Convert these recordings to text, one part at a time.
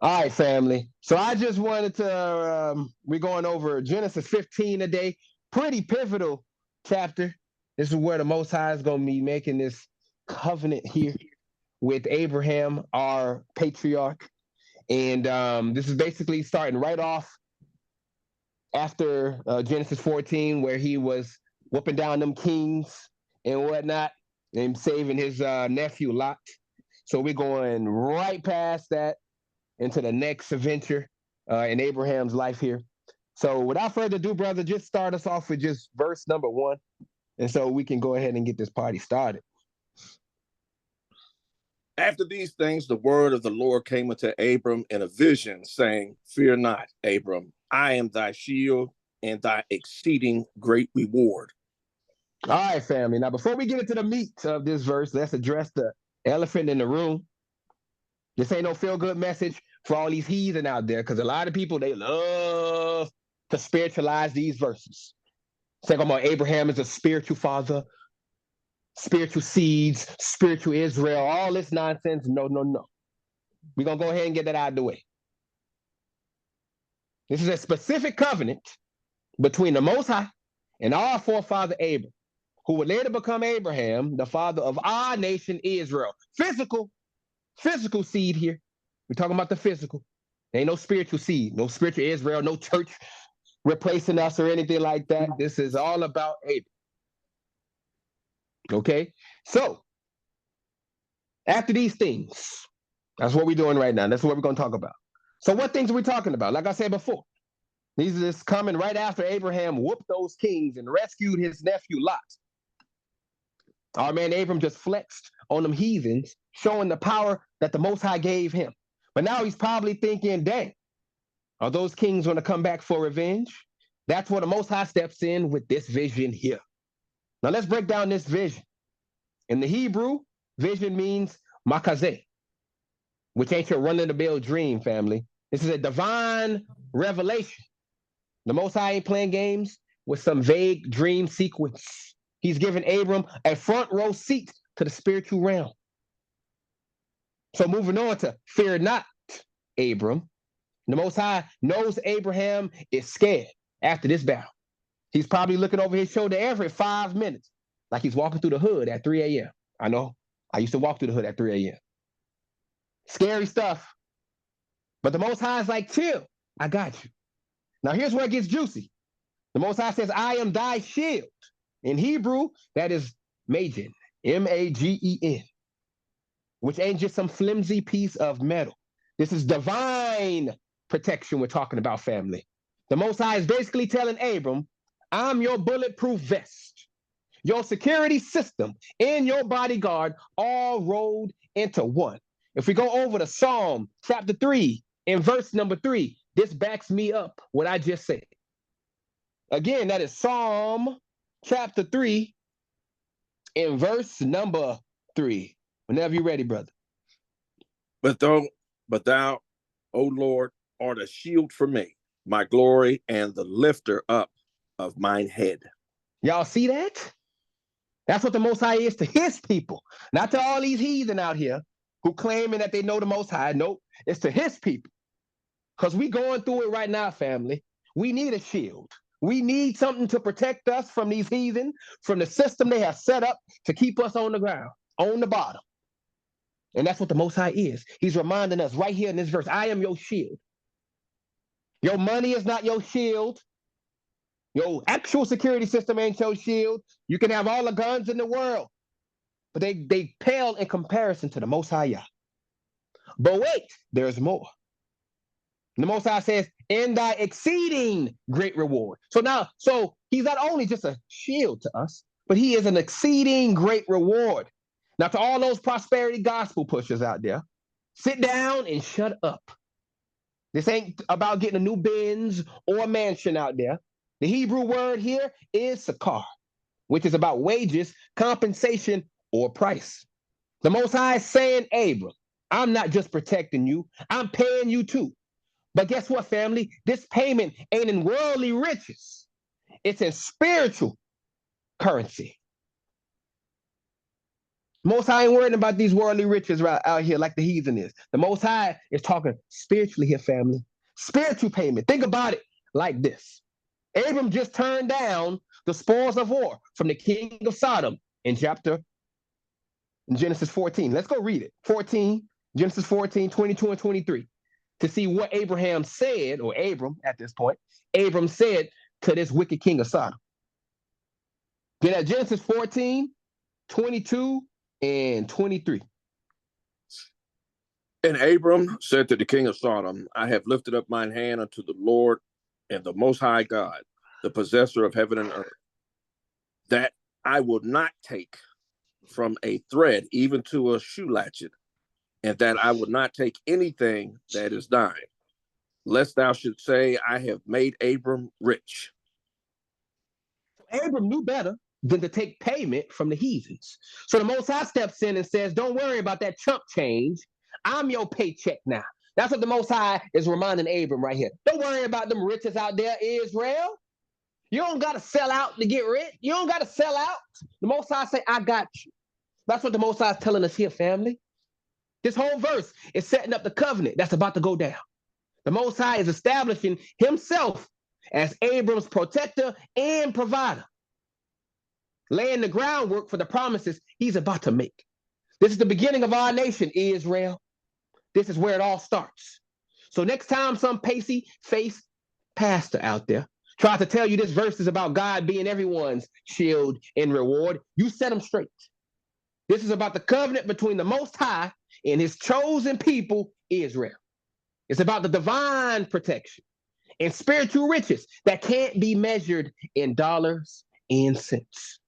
All right, family. So I just wanted to, we're going over Genesis 15 today. Pretty pivotal chapter. This is where the Most High is going to be making this covenant here with Abraham, our patriarch. And this is basically starting right off after Genesis 14, where he was whooping down them kings and whatnot and saving his nephew Lot. So we're going right past that into the next adventure in Abraham's life here. So without further ado, brother, just start us off with just verse number 1. And so we can go ahead and get this party started. After these things, the word of the Lord came unto Abram in a vision, saying, Fear not, Abram, I am thy shield and thy exceeding great reward. All right, family. Now, before we get into the meat of this verse, let's address the elephant in the room. This ain't no feel-good message for all these heathen out there, because a lot of people, they love to spiritualize these verses. Say, come on, Abraham is a spiritual father, spiritual seeds, spiritual Israel, all this nonsense. No, no, no. We're going to go ahead and get that out of the way. This is a specific covenant between the Most High and our forefather Abram, who would later become Abraham, the father of our nation Israel. Physical seed here. We're talking about the physical. There ain't no spiritual seed, no spiritual Israel, no church replacing us or anything like that. This is all about Abraham. Okay? So, after these things, that's what we're doing right now. That's what we're going to talk about. So, what things are we talking about? Like I said before, these are just coming right after Abraham whooped those kings and rescued his nephew Lot. Our man Abram just flexed on them heathens, showing the power that the Most High gave him. But now he's probably thinking, dang, are those kings going to come back for revenge? That's where the Most High steps in with this vision here. Now let's break down this vision. In the Hebrew, vision means makazeh, which ain't your run-of-the-mill dream, family. This is a divine revelation. The Most High ain't playing games with some vague dream sequence. He's giving Abram a front row seat to the spiritual realm. So moving on to fear not, Abram. The Most High knows Abraham is scared after this battle. He's probably looking over his shoulder every 5 minutes, like he's walking through the hood at 3 a.m. I know. I used to walk through the hood at 3 a.m. Scary stuff. But the Most High is like, chill. I got you. Now here's where it gets juicy. The Most High says, I am thy shield. In Hebrew, that is Magen, M-A-G-E-N, which ain't just some flimsy piece of metal. This is divine protection we're talking about, family. The Most High is basically telling Abram, I'm your bulletproof vest, your security system, and your bodyguard all rolled into one. If we go over to Psalm chapter 3 in verse number 3, this backs me up what I just said. Again, that is Psalm chapter 3 in verse number 3. Whenever you're ready, brother. But thou, O Lord, art a shield for me, my glory, and the lifter up of mine head. Y'all see that? That's what the Most High is to his people, not to all these heathen out here who claiming that they know the Most High. Nope, it's to his people. Because we going through it right now, family. We need a shield. We need something to protect us from these heathen, from the system they have set up to keep us on the ground, on the bottom. And that's what the Most High is. He's reminding us right here in this verse, I am your shield. Your money is not your shield. Your actual security system ain't your shield. You can have all the guns in the world, but they pale in comparison to the Most High Yah. But wait, there's more. The Most High says, in thy exceeding great reward. So he's not only just a shield to us, but he is an exceeding great reward. Now, to all those prosperity gospel pushers out there, sit down and shut up. This ain't about getting a new Benz or a mansion out there. The Hebrew word here is sakar, which is about wages, compensation, or price. The Most High is saying, Abram, I'm not just protecting you, I'm paying you too. But guess what, family? This payment ain't in worldly riches. It's in spiritual currency. Most High ain't worrying about these worldly riches out here like the heathen is. The Most High is talking spiritually here, family. Spiritual payment. Think about it like this. Abram just turned down the spoils of war from the king of Sodom in Genesis 14. Let's go read it. Genesis 14, 22 and 23, to see what Abraham said, or Abram at this point, Abram said to this wicked king of Sodom. Then at Genesis 14, 22 and 23. And Abram said to the king of Sodom, I have lifted up mine hand unto the Lord and the Most High God, the possessor of heaven and earth, that I will not take from a thread even to a shoe latchet, and that I will not take anything that is thine, lest thou should say, I have made Abram rich. Abram knew better than to take payment from the heathens. So the Most High steps in and says, don't worry about that chump change. I'm your paycheck now. That's what the Most High is reminding Abram right here. Don't worry about them riches out there, Israel. You don't got to sell out to get rich. You don't got to sell out. The Most High say, I got you. That's what the Most High is telling us here, family. This whole verse is setting up the covenant that's about to go down. The Most High is establishing himself as Abram's protector and provider, laying the groundwork for the promises he's about to make. This is the beginning of our nation, Israel. This is where it all starts. So next time some pasty-faced pastor out there tries to tell you this verse is about God being everyone's shield and reward, you set them straight. This is about the covenant between the Most High and his chosen people, Israel. It's about the divine protection and spiritual riches that can't be measured in dollars and cents.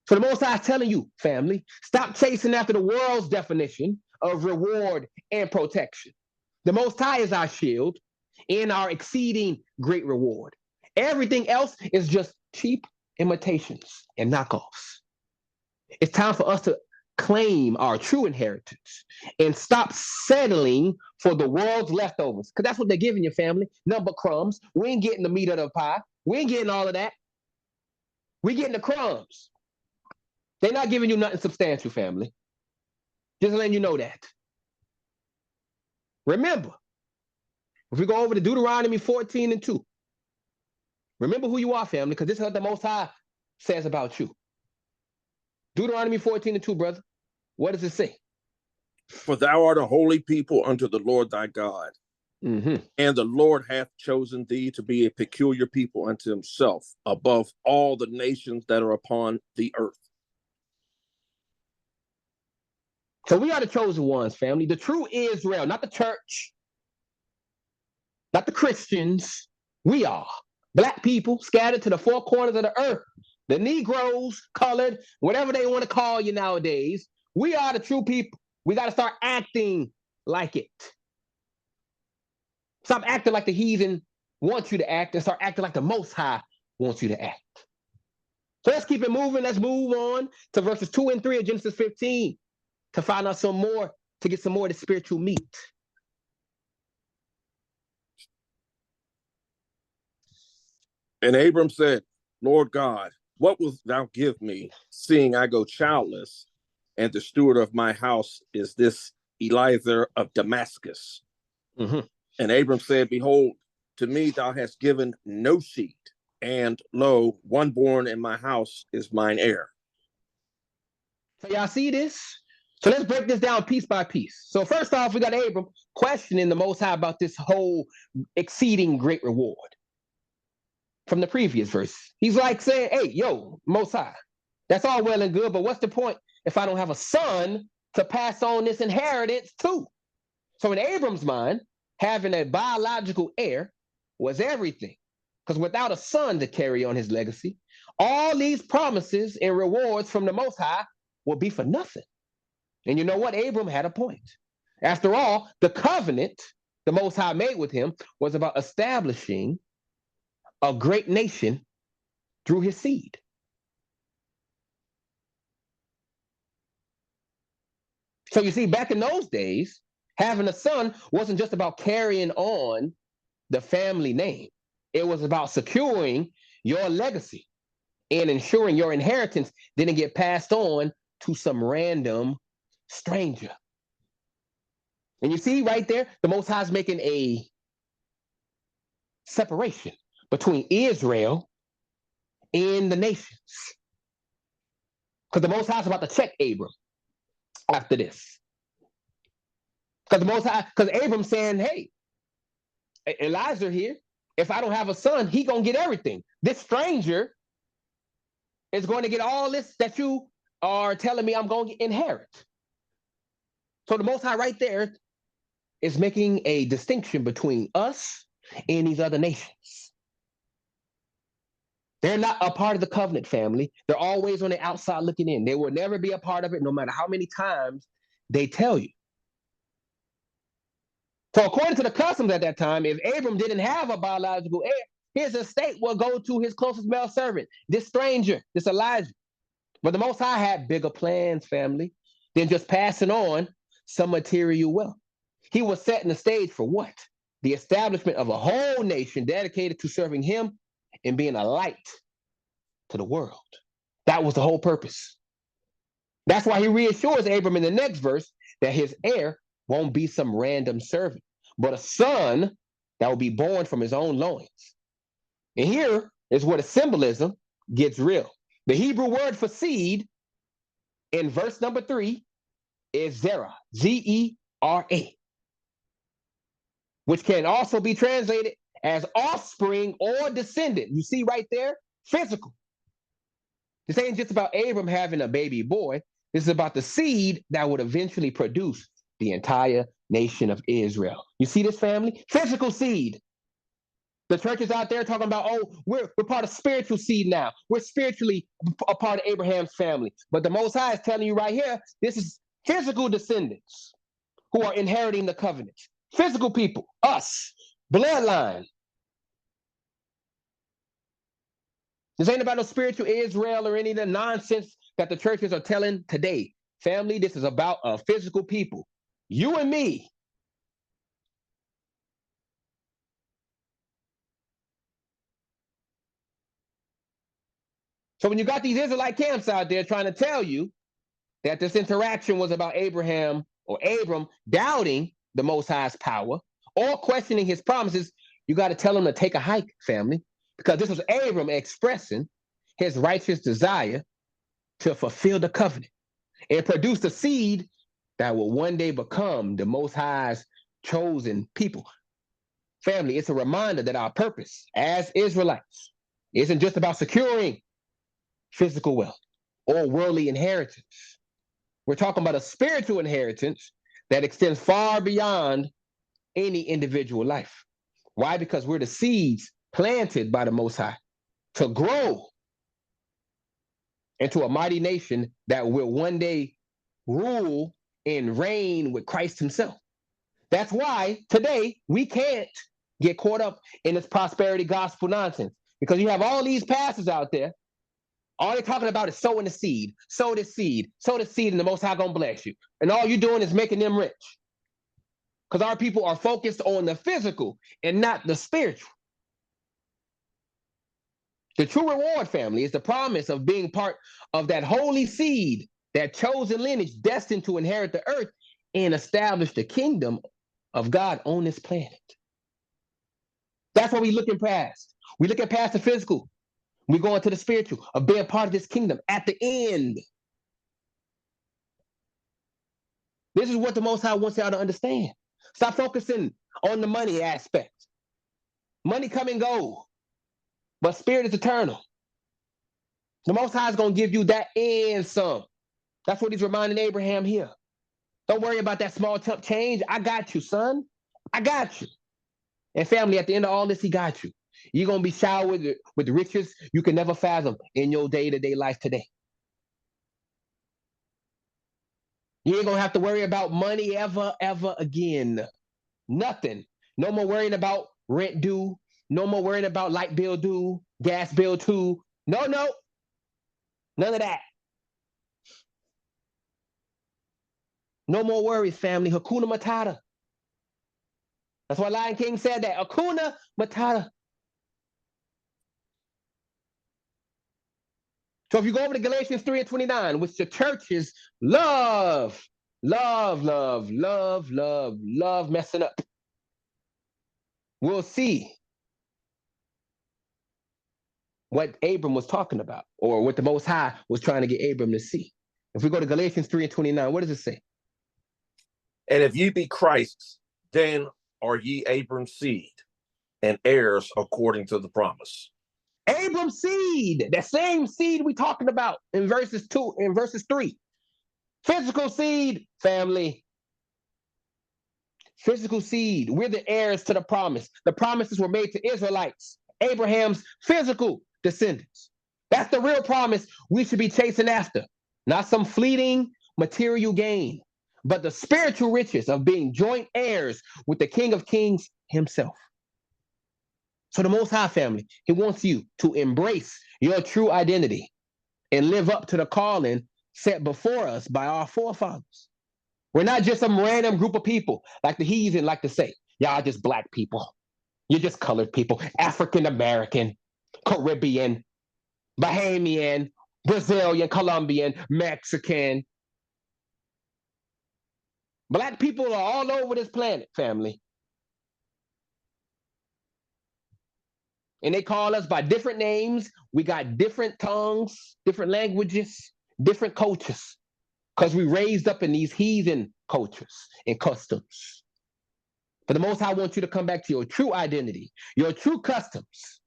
So the Most High is telling you, family, stop chasing after the world's definition of reward and protection. The Most High is our shield and our exceeding great reward. Everything else is just cheap imitations and knockoffs. It's time for us to claim our true inheritance and stop settling for the world's leftovers, because that's what they're giving your family. Number crumbs. We ain't getting the meat of the pie. We ain't getting all of that. We getting the crumbs. They're not giving you nothing substantial, family. Just letting you know that. Remember, if we go over to Deuteronomy 14 and 2, remember who you are, family, because this is what the Most High says about you. Deuteronomy 14 and 2, brother. What does it say? For thou art a holy people unto the Lord thy God. Mm-hmm. And the Lord hath chosen thee to be a peculiar people unto himself above all the nations that are upon the earth. So we are the chosen ones, family. The true Israel, not the church, not the Christians. We are black people scattered to the four corners of the earth. The Negroes, colored, whatever they want to call you nowadays. We are the true people. We got to start acting like it. Stop acting like the heathen wants you to act and start acting like the Most High wants you to act. So let's keep it moving. Let's move on to verses 2 and 3 of Genesis 15 to find out some more, to get some more of the spiritual meat. And Abram said, Lord God, what wilt thou give me, seeing I go childless, and the steward of my house is this Eliezer of Damascus? Mm-hmm. And Abram said, behold, to me thou hast given no seed, and lo, one born in my house is mine heir. So y'all see this? So let's break this down piece by piece. So first off, we got Abram questioning the Most High about this whole exceeding great reward from the previous verse. He's like saying, hey, yo, Most High, that's all well and good, but what's the point if I don't have a son to pass on this inheritance to? So in Abram's mind, having a biological heir was everything, because without a son to carry on his legacy, all these promises and rewards from the Most High will be for nothing. And you know what? Abram had a point. After all, the covenant the Most High made with him was about establishing a great nation through his seed. So you see, back in those days, having a son wasn't just about carrying on the family name. It was about securing your legacy and ensuring your inheritance didn't get passed on to some random stranger. And you see right there, the Most High is making a separation between Israel and the nations. Because the Most High is about to check Abram after this. Because Abram's saying, hey, Elijah here, if I don't have a son, he gonna get everything. This stranger is going to get all this that you are telling me I'm going to inherit. So the Most High right there is making a distinction between us and these other nations. They're not a part of the covenant family. They're always on the outside looking in. They will never be a part of it, no matter how many times they tell you. So according to the customs at that time, if Abram didn't have a biological heir, his estate will go to his closest male servant, this stranger, this Elijah. But the Most High had bigger plans, family, than just passing on some material wealth. He was setting the stage for what? The establishment of a whole nation dedicated to serving him and being a light to the world. That was the whole purpose. That's why he reassures Abram in the next verse that his heir won't be some random servant, but a son that will be born from his own loins. And here is where the symbolism gets real. The Hebrew word for seed in verse number 3 is Zerah, Z-E-R-A, which can also be translated as offspring or descendant. You see right there, physical. This ain't just about Abram having a baby boy. This is about the seed that would eventually produce the entire nation of Israel. You see this, family? Physical seed. The churches out there talking about, oh, we're part of spiritual seed now. We're spiritually a part of Abraham's family. But the Most High is telling you right here, this is physical descendants who are inheriting the covenant. Physical people, us, bloodline. This ain't about no spiritual Israel or any of the nonsense that the churches are telling today. Family, this is about a physical people. You and me. So when you got these Israelite camps out there trying to tell you that this interaction was about Abraham or Abram doubting the Most High's power or questioning his promises, you got to tell them to take a hike, family, because this was Abram expressing his righteous desire to fulfill the covenant and produce the seed that will one day become the Most High's chosen people. Family, it's a reminder that our purpose as Israelites isn't just about securing physical wealth or worldly inheritance. We're talking about a spiritual inheritance that extends far beyond any individual life. Why? Because we're the seeds planted by the Most High to grow into a mighty nation that will one day rule and reign with Christ himself. That's why today we can't get caught up in this prosperity gospel nonsense, because you have all these pastors out there. All they're talking about is sowing the seed, sow the seed, and the Most High gonna bless you. And all you're doing is making them rich. Because our people are focused on the physical and not the spiritual. The true reward, family, is the promise of being part of that holy seed, that chosen lineage destined to inherit the earth and establish the kingdom of God on this planet. That's what we're looking past. We look at past the physical. We go into the spiritual, of being part of this kingdom at the end. This is what the Most High wants y'all to understand. Stop focusing on the money aspect. Money come and go, but spirit is eternal. The Most High is going to give you that and some. That's what he's reminding Abraham here. Don't worry about that small chump change. I got you, son. I got you. And family, at the end of all this, he got you. You're going to be showered with riches you can never fathom in your day-to-day life today. You ain't going to have to worry about money ever again. Nothing. No more worrying about rent due. No more worrying about light bill due, gas bill too. No. None of that. No more worries, family. Hakuna Matata. That's why Lion King said that. Hakuna Matata. So if you go over to Galatians 3 and 29, which the churches love messing up, we'll see what Abram was talking about, or what the Most High was trying to get Abram to see. If we go to Galatians 3 and 29, what does it say? And if ye be Christ's, then are ye Abram's seed and heirs according to the promise. Abram's seed, that same seed we talking about in verses 2 and verses 3. Physical seed, family. Physical seed. We're the heirs to the promise. The promises were made to Israelites, Abraham's physical descendants. That's the real promise we should be chasing after. Not some fleeting material gain, but the spiritual riches of being joint heirs with the King of Kings himself. So the Most High, family, he wants you to embrace your true identity and live up to the calling set before us by our forefathers. We're not just some random group of people like the heathen like to say. Y'all just black people. You're just colored people. African American, Caribbean, Bahamian, Brazilian, Colombian, Mexican. Black people are all over this planet, family. And they call us by different names. We got different tongues, different languages, different cultures, because we raised up in these heathen cultures and customs. But the Most High wants you to come back to your true identity, your true customs.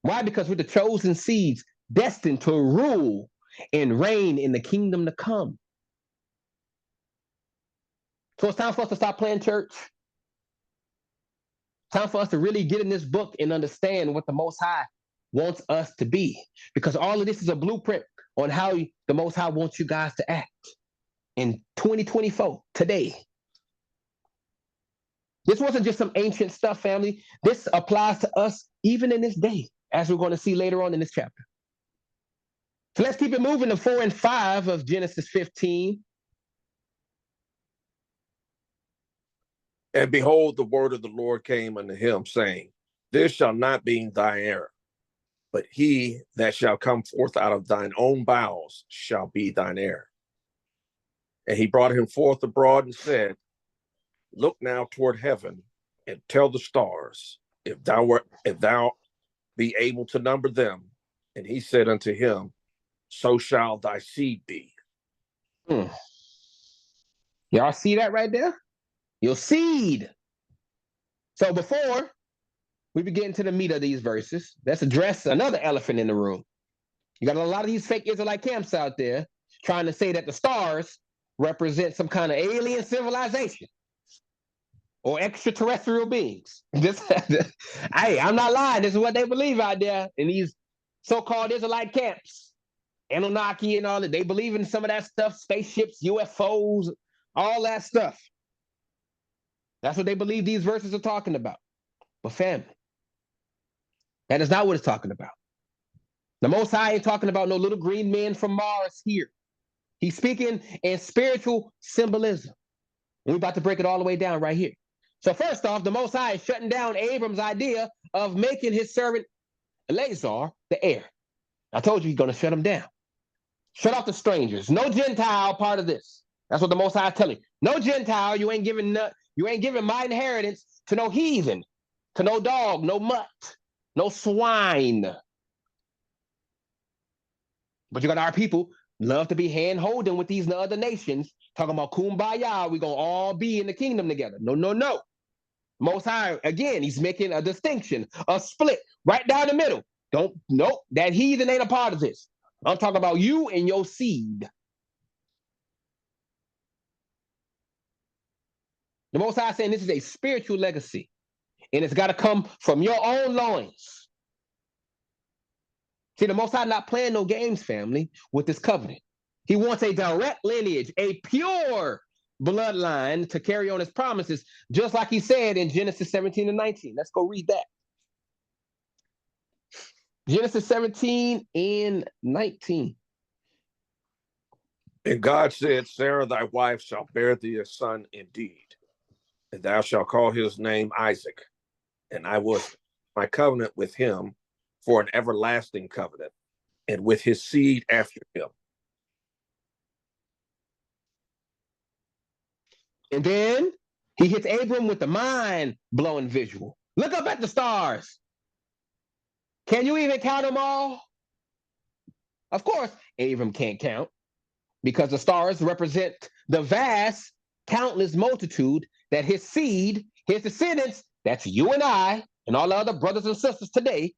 Why? Because we're the chosen seeds destined to rule and reign in the kingdom to come. So it's time for us to stop playing church. Time for us to really get in this book and understand what the Most High wants us to be. Because all of this is a blueprint on how the Most High wants you guys to act in 2024, today. This wasn't just some ancient stuff, family. This applies to us even in this day, as we're going to see later on in this chapter. So let's keep it moving to 4 and 5 of Genesis 15. And behold, the word of the Lord came unto him, saying, This shall not be thy heir, but he that shall come forth out of thine own bowels shall be thine heir. And he brought him forth abroad and said, Look now toward heaven and tell the stars, if thou be able to number them. And he said unto him, So shall thy seed be. Y'all see that right there? Your seed. So before we begin to the meat of these verses, let's address another elephant in the room. You got a lot of these fake Israelite camps out there trying to say that the stars represent some kind of alien civilization or extraterrestrial beings. Hey, I'm not lying. This is what they believe out there in these so-called Israelite camps. Anunnaki and all that. They believe in some of that stuff, spaceships, UFOs, all that stuff. That's what they believe these verses are talking about. But family, that is not what it's talking about. The Most High ain't talking about no little green men from Mars here. He's speaking in spiritual symbolism. And we're about to break it all the way down right here. So first off, the Most High is shutting down Abram's idea of making his servant Eleazar the heir. I told you he's going to shut him down. Shut off the strangers. No Gentile part of this. That's what the Most High is telling you. No Gentile, you ain't giving my inheritance to no heathen, to no dog, no mutt, no swine. But you got our people love to be hand-holding with these other nations, talking about kumbaya, we're going to all be in the kingdom together. No. Most High, again, he's making a distinction, a split, right down the middle. Nope, that heathen ain't a part of this. I'm talking about you and your seed. The Most High saying this is a spiritual legacy, and it's got to come from your own loins. See, the Most High not playing no games, family, with this covenant. He wants a direct lineage, a pure bloodline to carry on his promises, just like he said in Genesis 17 and 19. Let's go read that. Genesis 17 and 19. And God said, Sarah thy wife shall bear thee a son indeed, and thou shalt call his name Isaac. And I will my covenant with him for an everlasting covenant, and with his seed after him. And then he hits Abram with the mind-blowing visual. Look up at the stars. Can you even count them all? Of course, Abram can't count because the stars represent the vast, countless multitude that his seed, his descendants, that's you and I, and all the other brothers and sisters today,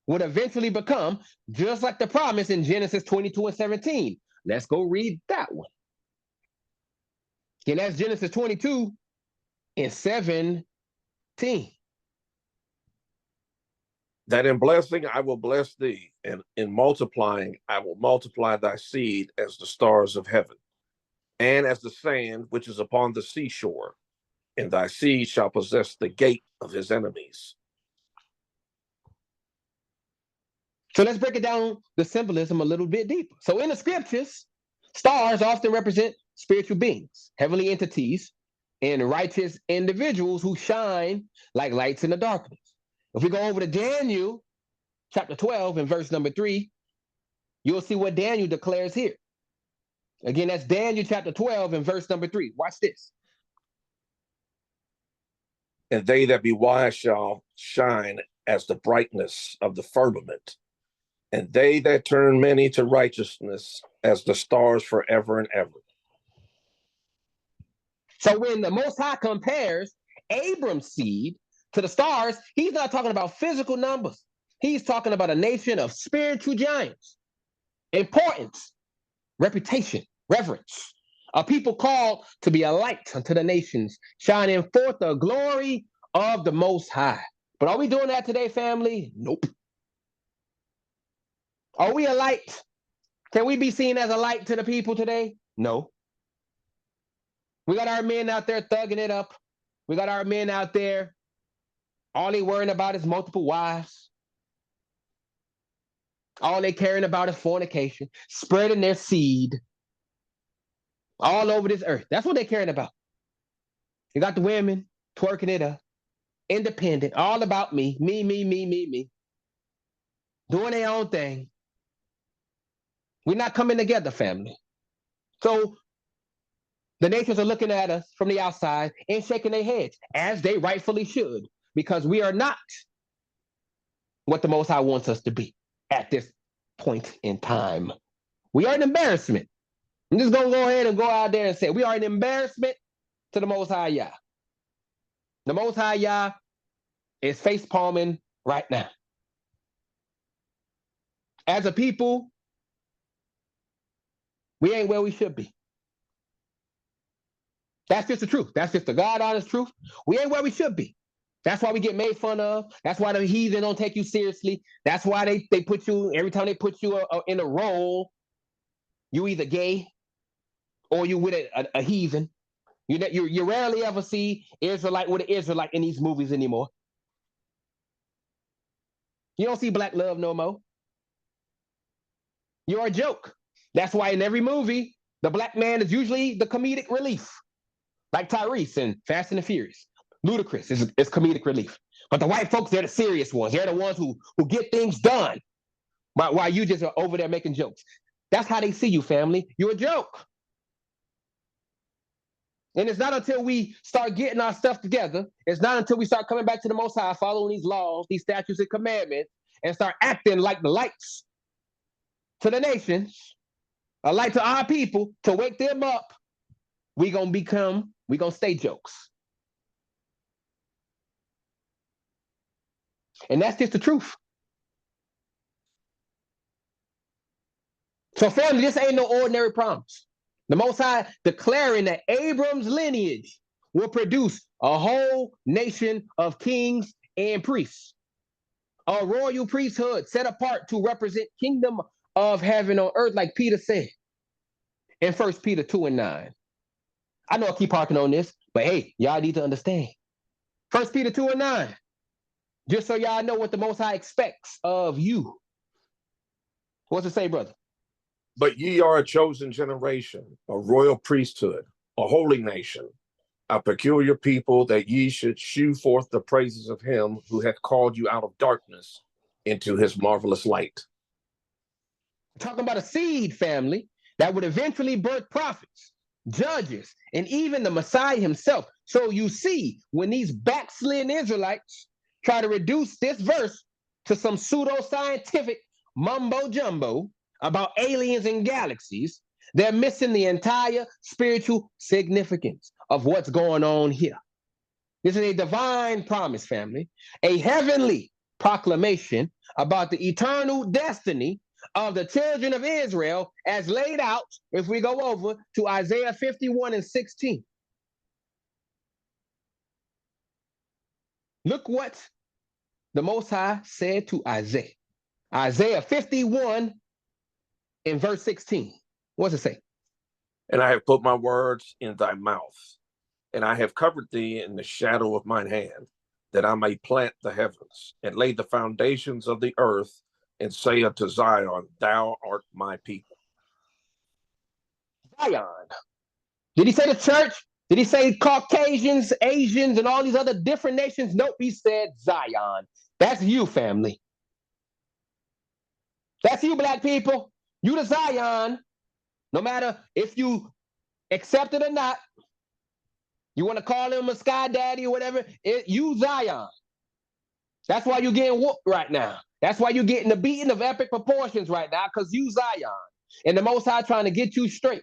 would eventually become, just like the promise in Genesis 22:17. Let's go read that one. And that's Genesis 22:17. That in blessing I will bless thee, and in multiplying I will multiply thy seed as the stars of heaven, and as the sand which is upon the seashore, and thy seed shall possess the gate of his enemies. So let's break it down, the symbolism, a little bit deeper. So in the scriptures, stars often represent spiritual beings, heavenly entities, and righteous individuals who shine like lights in the darkness. If we go over to Daniel chapter 12 and verse number 3, you'll see what Daniel declares here. Again, that's Daniel chapter 12 and verse number 3. Watch this. And they that be wise shall shine as the brightness of the firmament, and they that turn many to righteousness as the stars forever and ever. So when the Most High compares Abram's seed to the stars, he's not talking about physical numbers. He's talking about a nation of spiritual giants, importance, reputation, reverence, a people called to be a light unto the nations, shining forth the glory of the Most High. But are we doing that today, family? Nope. Are we a light? Can we be seen as a light to the people today? No. We got our men out there thugging it up. We got our men out there, all they worrying about is multiple wives. All they caring about is fornication, spreading their seed all over this earth. That's what they're caring about. You got the women twerking it up, independent, all about me, me, doing their own thing. We're not coming together, family. So the nations are looking at us from the outside and shaking their heads, as they rightfully should, because we are not what the Most High wants us to be at this point in time. We are an embarrassment. I'm just going to go ahead and go out there and say we are an embarrassment to the Most High Yah. The Most High Yah is face palming right now. As a people, we ain't where we should be. That's just the truth. That's just the God honest truth. We ain't where we should be. That's why we get made fun of. That's why the heathen don't take you seriously. That's why they put you, every time they put you in a role, you either gay or you with a heathen. You rarely ever see Israelite with an Israelite in these movies anymore. You don't see black love no more. You're a joke. That's why in every movie, the black man is usually the comedic relief. Like Tyrese in Fast and the Furious. Ludacris is comedic relief. But the white folks, they're the serious ones. They're the ones who get things done. But while you just are over there making jokes. That's how they see you, family. You're a joke. And it's not until we start getting our stuff together, it's not until we start coming back to the Most High, following these laws, these statutes and commandments, and start acting like the lights to the nations, a light to our people, to wake them up, we gonna stay jokes. And that's just the truth. So family, this ain't no ordinary promise. The Most High declaring that Abram's lineage will produce a whole nation of kings and priests, a royal priesthood set apart to represent kingdom of heaven on earth, like Peter said in 1 Peter 2:9. I know I keep harking on this, but hey, y'all need to understand. 1 Peter 2:9. Just so y'all know what the Most High expects of you. What's it say, brother? But ye are a chosen generation, a royal priesthood, a holy nation, a peculiar people, that ye should shew forth the praises of him who hath called you out of darkness into his marvelous light. Talking about a seed family that would eventually birth prophets, judges, and even the Messiah himself. So you see, when these backslidden Israelites try to reduce this verse to some pseudo-scientific mumbo jumbo about aliens and galaxies, they're missing the entire spiritual significance of what's going on here. This is a divine promise, family, a heavenly proclamation about the eternal destiny of the children of Israel as laid out if we go over to Isaiah 51 and 16. Look what the Most High said to Isaiah. Isaiah 51 in verse 16. What's it say? And I have put my words in thy mouth, and I have covered thee in the shadow of mine hand, that I may plant the heavens, and lay the foundations of the earth, and say unto Zion, thou art my people. Zion. Did he say the church? Did he say Caucasians, Asians, and all these other different nations? Nope, he said Zion. That's you, family. That's you, black people. You the Zion. No matter if you accept it or not, you want to call him a sky daddy or whatever, you Zion. That's why you're getting whooped right now. That's why you're getting the beating of epic proportions right now, because you Zion. And the Most High trying to get you straight.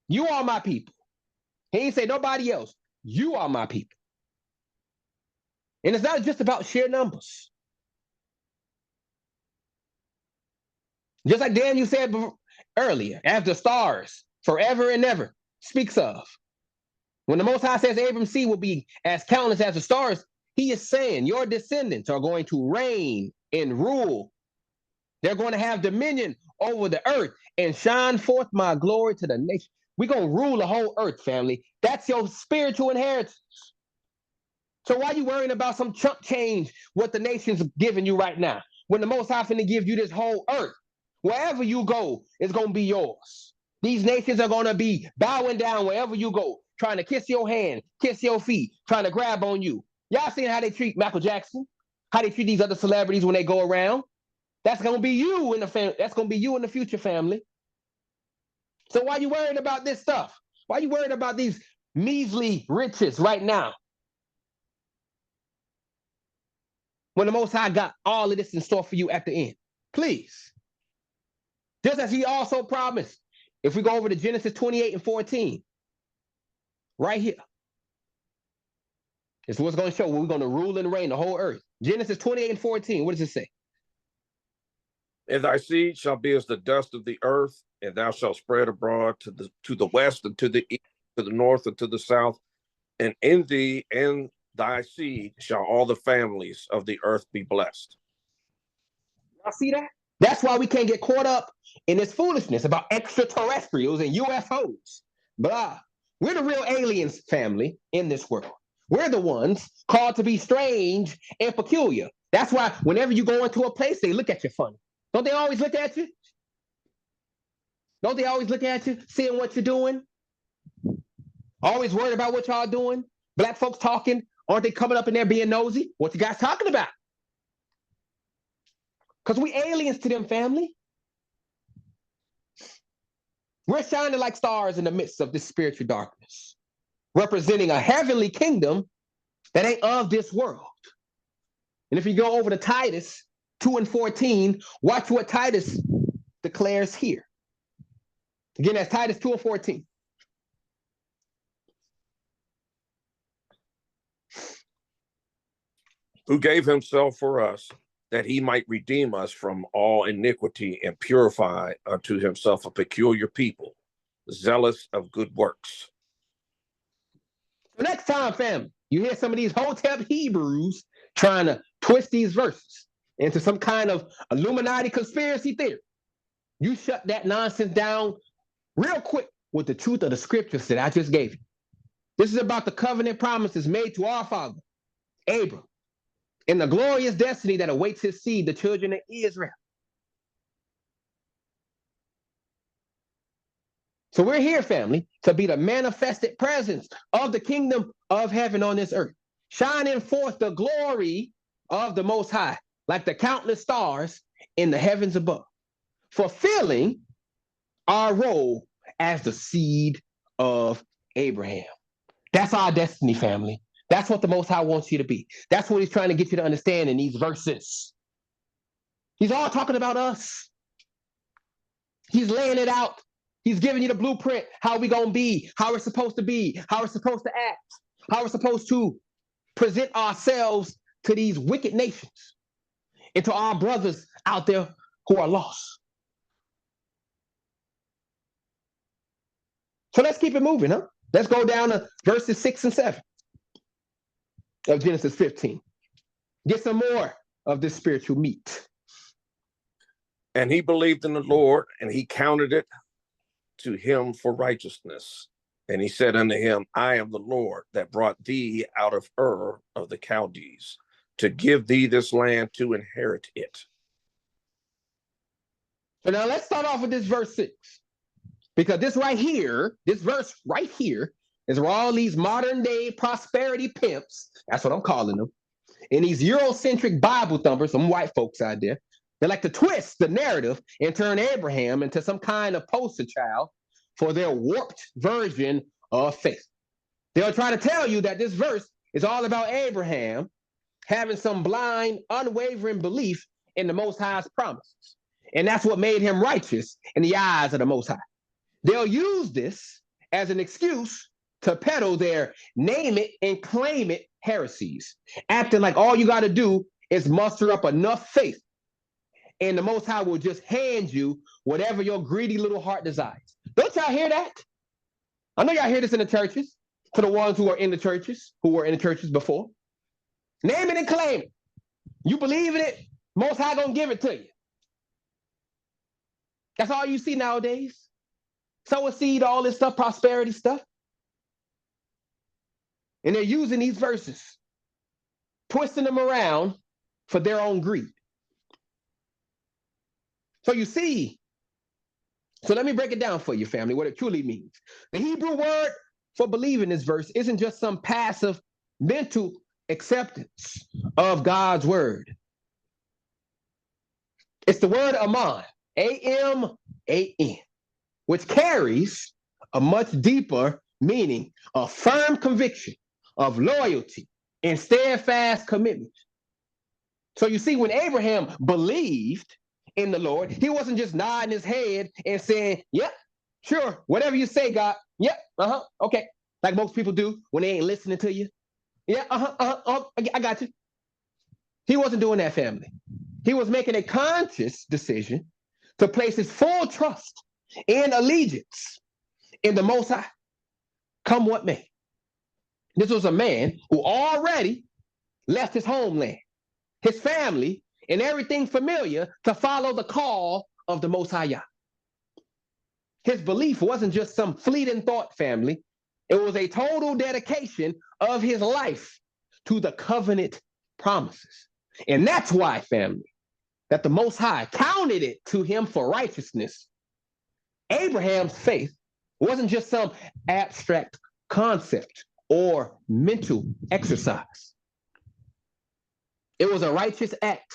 You are my people. He ain't say nobody else. You are my people. And it's not just about sheer numbers. Just like Daniel said earlier, as the stars forever and ever speaks of. When the Most High says Abram's seed will be as countless as the stars, he is saying your descendants are going to reign and rule. They're going to have dominion over the earth and shine forth my glory to the nation. We're going to rule the whole earth, family. That's your spiritual inheritance. So why are you worrying about some chump change, what the nation's giving you right now, when the Most High finna give you this whole earth? Wherever you go, it's going to be yours. These nations are going to be bowing down wherever you go, trying to kiss your hand, kiss your feet, trying to grab on you. Y'all seen how they treat Michael Jackson? How they treat these other celebrities when they go around? That's going to be you in the family. That's going to be you in the future, family. So why are you worried about this stuff? Why are you worried about these measly riches right now? When the Most High got all of this in store for you at the end. Please. Just as he also promised, if we go over to Genesis 28 and 14, right here, it's what's going to show we're going to rule and reign the whole earth. Genesis 28 and 14, what does it say? And thy seed shall be as the dust of the earth, and thou shalt spread abroad to the west and to the east, to the north and to the south. And in thee and thy seed shall all the families of the earth be blessed. Y'all see that? That's why we can't get caught up in this foolishness about extraterrestrials and UFOs. Blah. We're the real aliens family in this world. We're the ones called to be strange and peculiar. That's why whenever you go into a place, they look at you funny. Don't they always look at you? Don't they always look at you, seeing what you're doing? Always worried about what y'all doing? Black folks talking, aren't they coming up in there being nosy? What you guys talking about? Because we aliens to them, family. We're shining like stars in the midst of this spiritual darkness, representing a heavenly kingdom that ain't of this world. And if you go over to Titus 2 and 14, watch what Titus declares here. Again, that's Titus 2 and 14. Who gave himself for us, that he might redeem us from all iniquity and purify unto himself a peculiar people, zealous of good works. So next time, family, you hear some of these Hotep Hebrews trying to twist these verses into some kind of Illuminati conspiracy theory, you shut that nonsense down real quick with the truth of the scriptures that I just gave you. This is about the covenant promises made to our father, Abram, and the glorious destiny that awaits his seed, the children of Israel. So we're here, family, to be the manifested presence of the kingdom of heaven on this earth, shining forth the glory of the Most High, like the countless stars in the heavens above, fulfilling our role as the seed of Abraham. That's our destiny, family. That's what the Most High wants you to be. That's what he's trying to get you to understand in these verses. He's all talking about us. He's laying it out. He's giving you the blueprint, how we going to be, how we're supposed to be, how we're supposed to act, how we're supposed to present ourselves to these wicked nations and to our brothers out there who are lost. So let's keep it moving, huh? Let's go down to verses 6 and 7 of Genesis 15. Get some more of this spiritual meat. And he believed in the Lord, and he counted it to him for righteousness. And he said unto him, I am the Lord that brought thee out of Ur of the Chaldees, to give thee this land to inherit it. So now let's start off with this verse 6. Because this right here, this verse right here, is where all these modern day prosperity pimps, that's what I'm calling them, and these Eurocentric Bible thumpers, some white folks out there, they like to twist the narrative and turn Abraham into some kind of poster child for their warped version of faith. They'll try to tell you that this verse is all about Abraham having some blind, unwavering belief in the Most High's promises. And that's what made him righteous in the eyes of the Most High. They'll use this as an excuse to peddle their name it and claim it heresies, acting like all you got to do is muster up enough faith and the Most High will just hand you whatever your greedy little heart desires. Don't y'all hear that? I know y'all hear this in the churches, to the ones who are in the churches, who were in the churches before. Name it and claim it. You believe in it, Most High gonna give it to you. That's all you see nowadays. Sow a seed, all this stuff, prosperity stuff. And they're using these verses, twisting them around for their own greed. So you see, so let me break it down for you, family, what it truly means. The Hebrew word for believe in this verse isn't just some passive mental acceptance of God's word. It's the word aman, A-M-A-N, which carries a much deeper meaning, a firm conviction of loyalty and steadfast commitment. So you see, when Abraham believed in the Lord, he wasn't just nodding his head and saying, yep, sure, whatever you say, God, yep, okay, like most people do when they ain't listening to you. Yeah, I got you. He wasn't doing that, family. He was making a conscious decision to place his full trust and allegiance in the Most High, come what may. This was a man who already left his homeland, his family, and everything familiar to follow the call of the Most High Yah. His belief wasn't just some fleeting thought, family. It was a total dedication of his life to the covenant promises. And that's why, family, that the Most High counted it to him for righteousness. Abraham's faith wasn't just some abstract concept or mental exercise. It was a righteous act,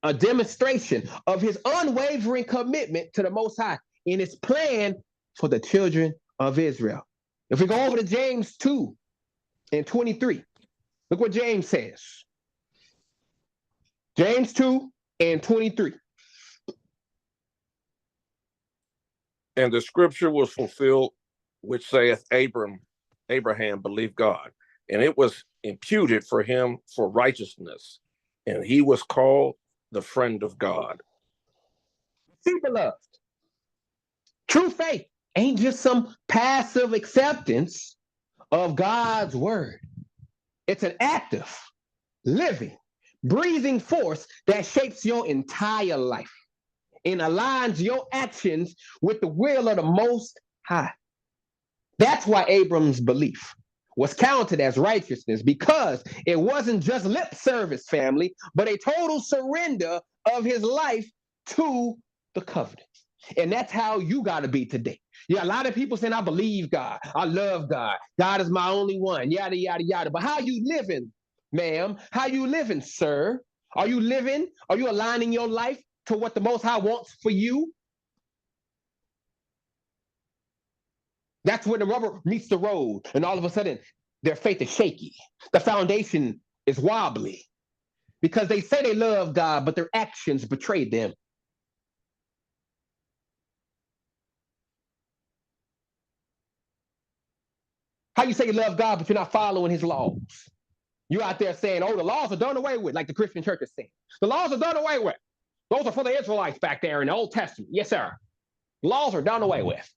a demonstration of his unwavering commitment to the Most High in his plan for the children of Israel. If we go over to James 2 and 23, look what James says. James 2 and 23. And the scripture was fulfilled, which saith, Abraham believed God, and it was imputed for him for righteousness, and he was called the friend of God. See, beloved, true faith ain't just some passive acceptance of God's word. It's an active, living, breathing force that shapes your entire life and aligns your actions with the will of the Most High. That's why Abram's belief was counted as righteousness, because it wasn't just lip service, family, but a total surrender of his life to the covenant. And that's how you got to be today. Yeah, a lot of people saying, I believe God, I love God, God is my only one, yada, yada, yada. But how you living, ma'am? How you living, sir? Are you living? Are you aligning your life to what the Most High wants for you, that's when the rubber meets the road, and all of a sudden, their faith is shaky. The foundation is wobbly because they say they love God, but their actions betray them. How you say you love God, but you're not following his laws? You're out there saying, oh, the laws are done away with, like the Christian church is saying. The laws are done away with. Those are for the Israelites back there in the Old Testament. Yes, sir. Laws are done away with.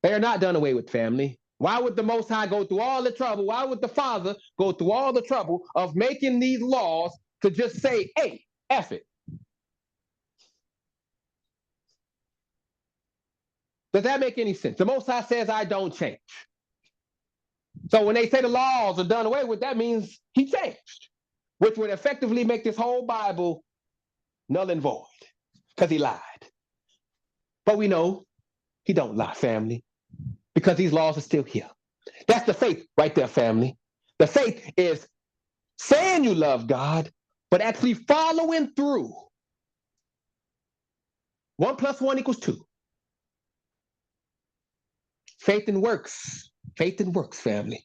They are not done away with, family. Why would the Most High go through all the trouble? Why would the Father go through all the trouble of making these laws to just say, hey, F it? Does that make any sense? The Most High says, I don't change. So when they say the laws are done away with, that means he changed, which would effectively make this whole Bible null and void because he lied. But we know he don't lie, family, because these laws are still here. That's the faith right there, family. The faith is saying you love God, but actually following through. 1 + 1 = 2. Faith and works. Faith and works, family.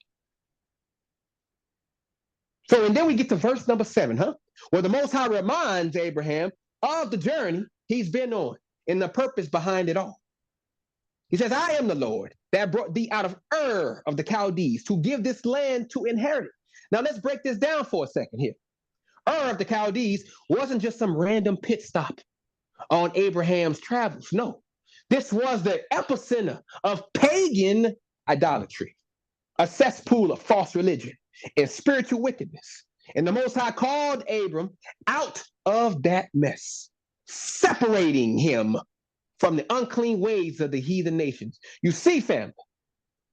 So, and then we get to verse number 7, where the Most High reminds Abraham of the journey he's been on and the purpose behind it all. He says, I am the Lord that brought thee out of Ur of the Chaldees to give this land to inherit it. Now, let's break this down for a second here. Ur of the Chaldees wasn't just some random pit stop on Abraham's travels. No, this was the epicenter of pagan idolatry, a cesspool of false religion and spiritual wickedness. And the Most High called Abram out of that mess, separating him from the unclean ways of the heathen nations. You see, family,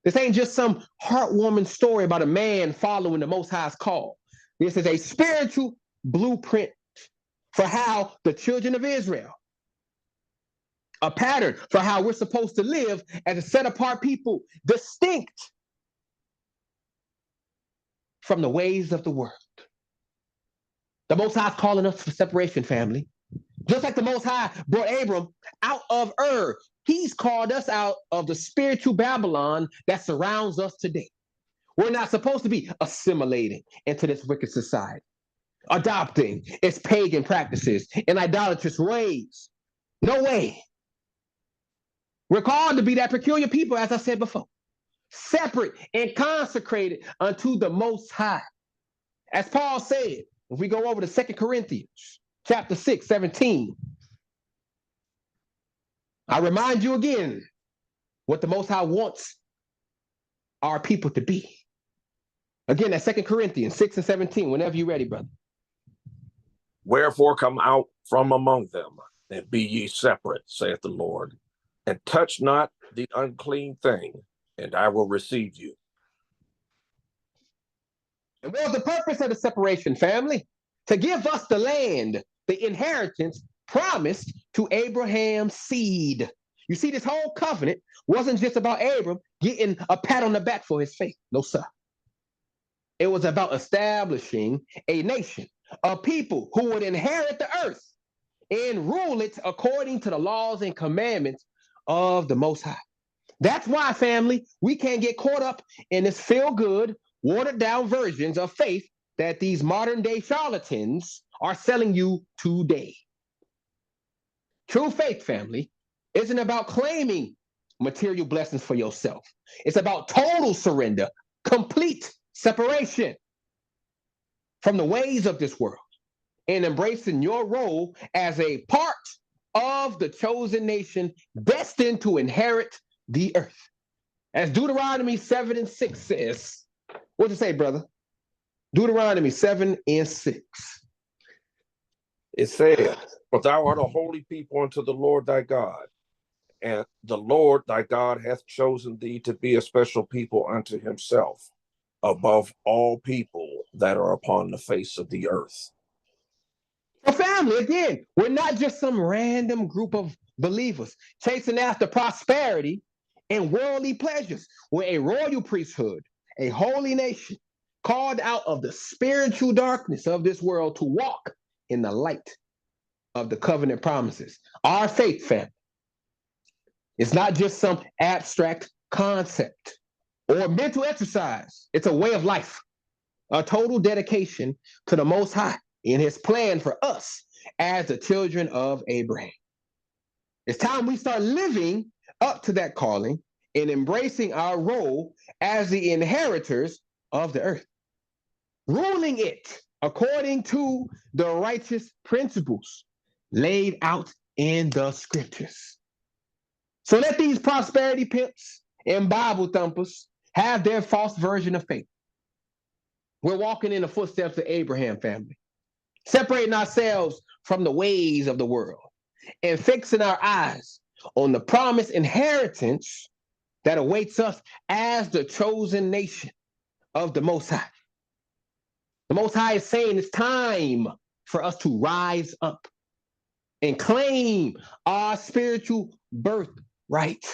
this ain't just some heartwarming story about a man following the Most High's call. This is a spiritual blueprint for how the children of Israel, a pattern for how we're supposed to live as a set-apart people, distinct from the ways of the world. The Most High is calling us for separation, family. Just like the Most High brought Abram out of Ur, he's called us out of the spiritual Babylon that surrounds us today. We're not supposed to be assimilating into this wicked society, adopting its pagan practices and idolatrous ways. No way. We're called to be that peculiar people, as I said before, separate and consecrated unto the Most High. As Paul said, if we go over to 2 Corinthians chapter 6, 17, I remind you again what the Most High wants our people to be. Again, that's 2 Corinthians 6 and 17, whenever you're ready, brother. Wherefore come out from among them, and be ye separate, saith the Lord, and touch not the unclean thing, and I will receive you. And what was the purpose of the separation, family? To give us the land, the inheritance promised to Abraham's seed. You see, this whole covenant wasn't just about Abram getting a pat on the back for his faith. No, sir. It was about establishing a nation, a people who would inherit the earth and rule it according to the laws and commandments of the Most High. That's why, family, we can't get caught up in this feel-good, watered-down versions of faith that these modern-day charlatans are selling you today. True faith, family, isn't about claiming material blessings for yourself. It's about total surrender, complete separation from the ways of this world and embracing your role as a part of the chosen nation destined to inherit the earth. As Deuteronomy 7 and 6 says, what'd you say, brother? Deuteronomy 7 and 6. It says, for thou art a holy people unto the Lord thy God, and the Lord thy God hath chosen thee to be a special people unto himself, above all people that are upon the face of the earth. So family, again, we're not just some random group of believers chasing after prosperity and worldly pleasures. We're a royal priesthood, a holy nation, called out of the spiritual darkness of this world to walk in the light of the covenant promises. Our faith, family, it's not just some abstract concept or mental exercise. It's a way of life, a total dedication to the Most High in his plan for us as the children of Abraham. It's time we start living up to that calling and embracing our role as the inheritors of the earth, ruling it according to the righteous principles laid out in the scriptures. So let these prosperity pimps and Bible thumpers have their false version of faith. We're walking in the footsteps of Abraham, family, separating ourselves from the ways of the world and fixing our eyes on the promised inheritance that awaits us as the chosen nation of the Most High. The Most High is saying it's time for us to rise up and claim our spiritual birthright.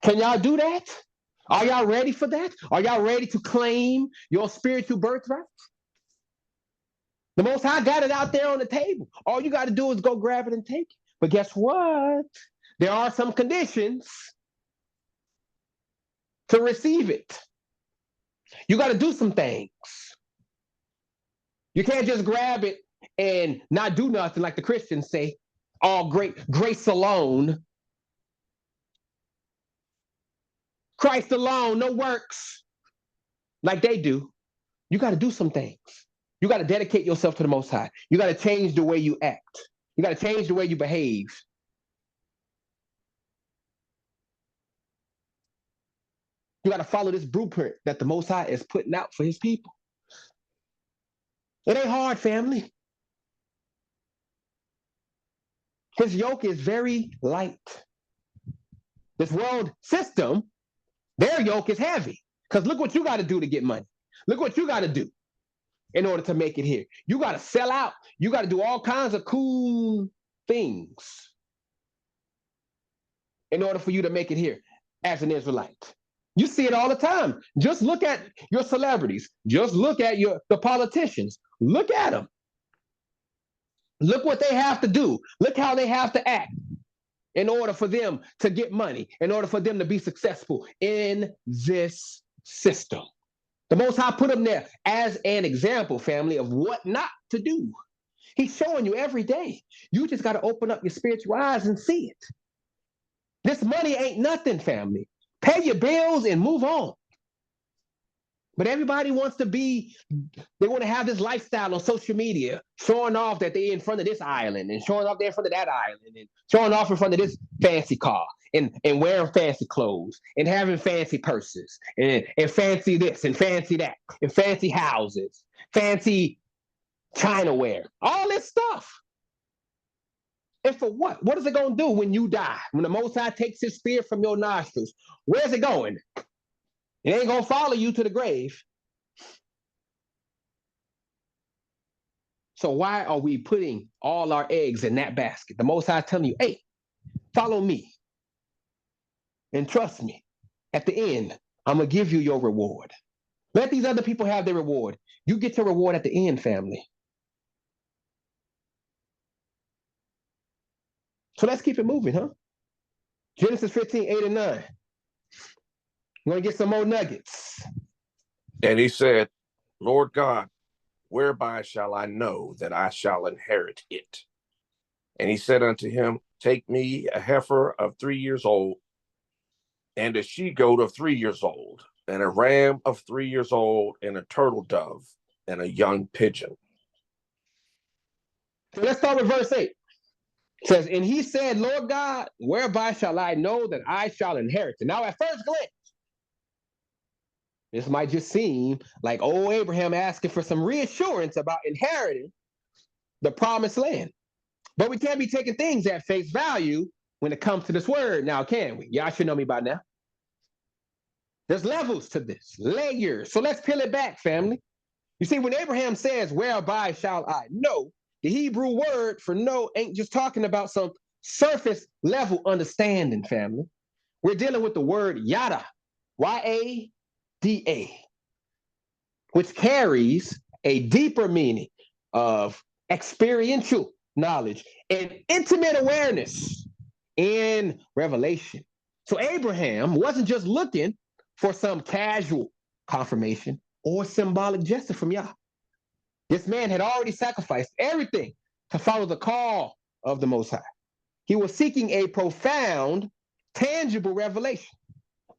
Can y'all do that? Are y'all ready for that? Are y'all ready to claim your spiritual birthright? The Most High got it out there on the table. All you got to do is go grab it and take it. But guess what? There are some conditions to receive it. You got to do some things. You can't just grab it and not do nothing like the Christians say, all great grace alone. Christ alone, no works, like they do. You got to do some things. You got to dedicate yourself to the Most High. You got to change the way you act. You got to change the way you behave. You got to follow this blueprint that the Most High is putting out for his people. It ain't hard, family. His yoke is very light. This world system, their yoke is heavy. Because look what you got to do to get money. Look what you got to do in order to make it here. You got to sell out. You got to do all kinds of cool things in order for you to make it here as an Israelite. You see it all the time. Just look at your celebrities. Just look at the politicians. Look at them. Look what they have to do. Look how they have to act in order for them to get money, in order for them to be successful in this system. The Most High put them there as an example, family, of what not to do. He's showing you every day. You just got to open up your spiritual eyes and see it. This money ain't nothing, family. Pay your bills and move on. But everybody wants to they want to have this lifestyle on social media, showing off that they're in front of this island and showing off they're in front of that island and showing off in front of this fancy car and wearing fancy clothes and having fancy purses and fancy this and fancy that and fancy houses, fancy Chinaware, all this stuff. And for what? What is it going to do when you die? When the Most High takes his spirit from your nostrils, where's it going? It ain't going to follow you to the grave. So why are we putting all our eggs in that basket? The Most High telling you, hey, follow me and trust me. At the end, I'm going to give you your reward. Let these other people have their reward. You get your reward at the end, family. So let's keep it moving, huh? Genesis 15, 8 and 9. We're going to get some more nuggets. And he said, Lord God, whereby shall I know that I shall inherit it? And he said unto him, take me a heifer of 3 years old, and a she-goat of 3 years old, and a ram of 3 years old, and a turtle dove, and a young pigeon. So let's start with verse 8. It says, and he said, Lord God, whereby shall I know that I shall inherit it? Now, at first glance, this might just seem like old Abraham asking for some reassurance about inheriting the promised land. But we can't be taking things at face value when it comes to this word now, can we? Y'all should know me by now. There's levels to this, layers. So let's peel it back, family. You see, when Abraham says, whereby shall I know, the Hebrew word for know ain't just talking about some surface level understanding, family. We're dealing with the word yada, Y-A-D-A. which carries a deeper meaning of experiential knowledge and intimate awareness in revelation. So Abraham wasn't just looking for some casual confirmation or symbolic gesture from Yah. This man had already sacrificed everything to follow the call of the Most High. He was seeking a profound, tangible revelation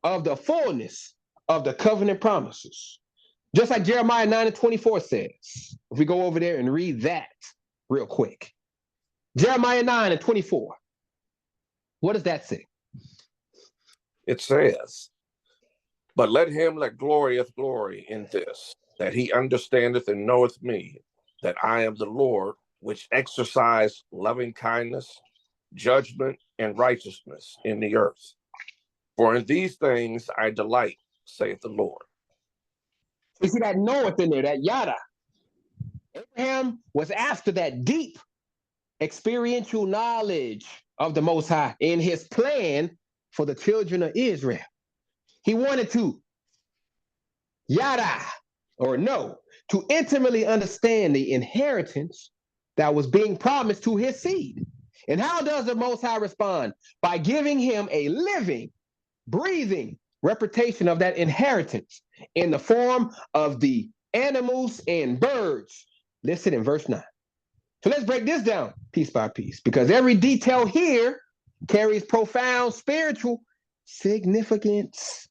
of the fullness of the covenant promises. Just like Jeremiah 9:24 says, if we go over there and read that real quick. Jeremiah 9:24. What does that say? It says, but let him that glorieth glory in this, that he understandeth and knoweth me, that I am the Lord, which exercise loving kindness, judgment, and righteousness in the earth. For in these things I delight, saith the Lord. You see that knoweth in there, that yada. Abraham was after that deep experiential knowledge of the Most High in his plan for the children of Israel. He wanted to yada, or know, to intimately understand the inheritance that was being promised to his seed. And how does the Most High respond? By giving him a living, breathing representation of that inheritance in the form of the animals and birds listed in verse 9. So let's break this down piece by piece, because every detail here carries profound spiritual significance.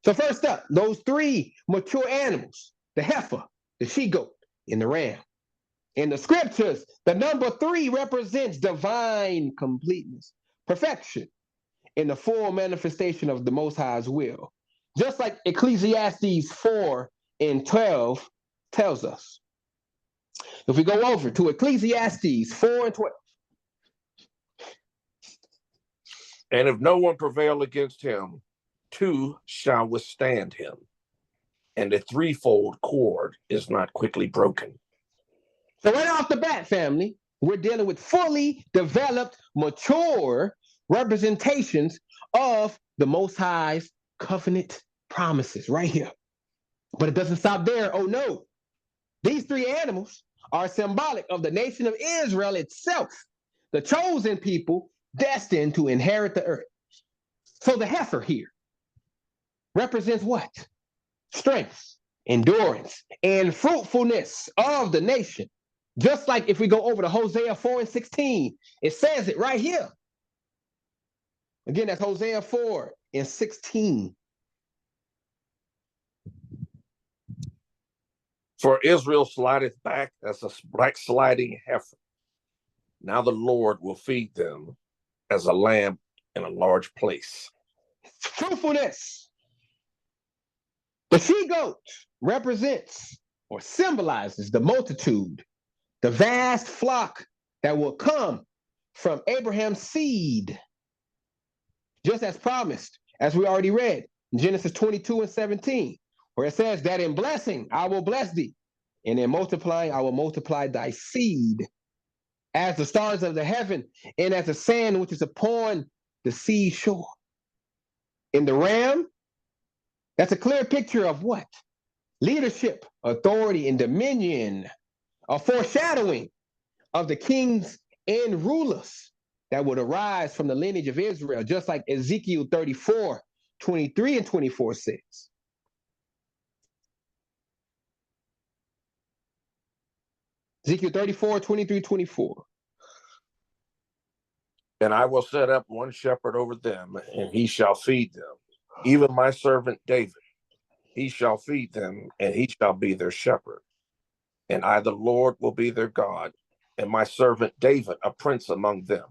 So first up, those three mature animals, the heifer, the she-goat, and the ram. In the scriptures, the number 3 represents divine completeness, perfection, in the full manifestation of the Most High's will. Just like Ecclesiastes 4:12 tells us. If we go over to Ecclesiastes 4:12. And if no one prevail against him, 2 shall withstand him, and a threefold cord is not quickly broken. So right off the bat, family, we're dealing with fully developed, mature representations of the Most High's covenant promises right here. But it doesn't stop there. Oh no. These 3 animals are symbolic of the nation of Israel itself, the chosen people destined to inherit the earth. So the heifer here represents what? Strength, endurance, and fruitfulness of the nation. Just like if we go over to Hosea 4:16, it says it right here. Again, that's Hosea 4:16. For Israel slideth back as a backsliding heifer. Now the Lord will feed them as a lamb in a large place. Fruitfulness. The she-goat represents or symbolizes the multitude, the vast flock that will come from Abraham's seed, just as promised, as we already read in Genesis 22:17, where it says that in blessing I will bless thee, and in multiplying I will multiply thy seed as the stars of the heaven and as the sand which is upon the sea shore. In the ram, that's a clear picture of what? Leadership, authority, and dominion, a foreshadowing of the kings and rulers that would arise from the lineage of Israel, just like Ezekiel 34:23 and 24 says. Ezekiel 34:23-24. And I will set up one shepherd over them, and he shall feed them, even my servant David. He shall feed them, and he shall be their shepherd. And I, the Lord, will be their God, and my servant David a prince among them.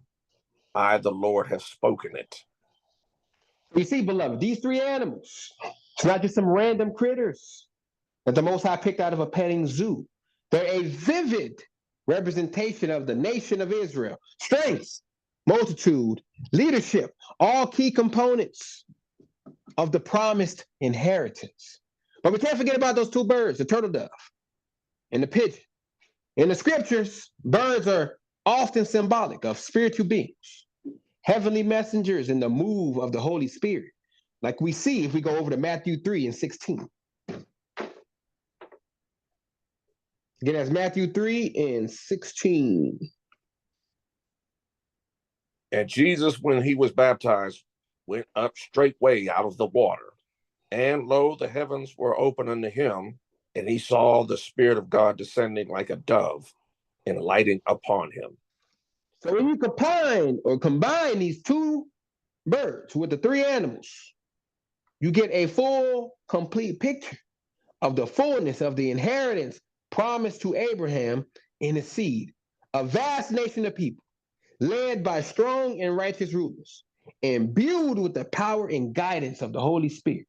I, the Lord, have spoken it. You see, beloved, these 3 animals, it's not just some random critters that the Most High picked out of a petting zoo. They're a vivid representation of the nation of Israel. Strength, multitude, leadership, all key components of the promised inheritance. But we can't forget about those 2 birds, the turtle dove and the pigeon. In the scriptures, birds are often symbolic of spiritual beings, heavenly messengers in the move of the Holy Spirit, like we see if we go over to Matthew 3:16. Again, that's Matthew 3:16. And Jesus, when he was baptized, went up straightway out of the water. And lo, the heavens were open unto him, and he saw the Spirit of God descending like a dove and lighting upon him. So when you combine these two birds with the three animals, you get a full, complete picture of the fullness of the inheritance promised to Abraham and his seed, a vast nation of people, led by strong and righteous rulers, imbued with the power and guidance of the Holy Spirit,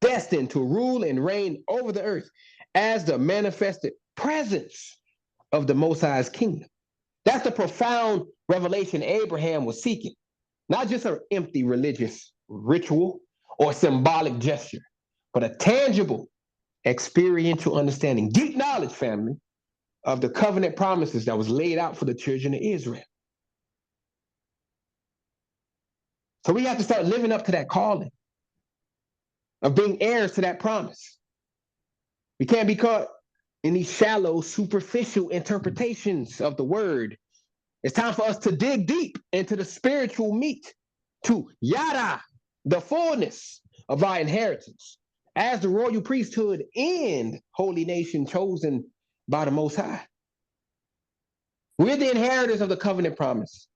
destined to rule and reign over the earth as the manifested presence of the Most High's kingdom. That's the profound revelation Abraham was seeking, not just an empty religious ritual or symbolic gesture, but a tangible, experiential understanding, deep knowledge, family, of the covenant promises that was laid out for the children of Israel. So we have to start living up to that calling of being heirs to that promise. We can't be caught in these shallow, superficial interpretations of the word. It's time for us to dig deep into the spiritual meat, to yada, the fullness of our inheritance as the royal priesthood and holy nation chosen by the Most High. We're the inheritors of the covenant promise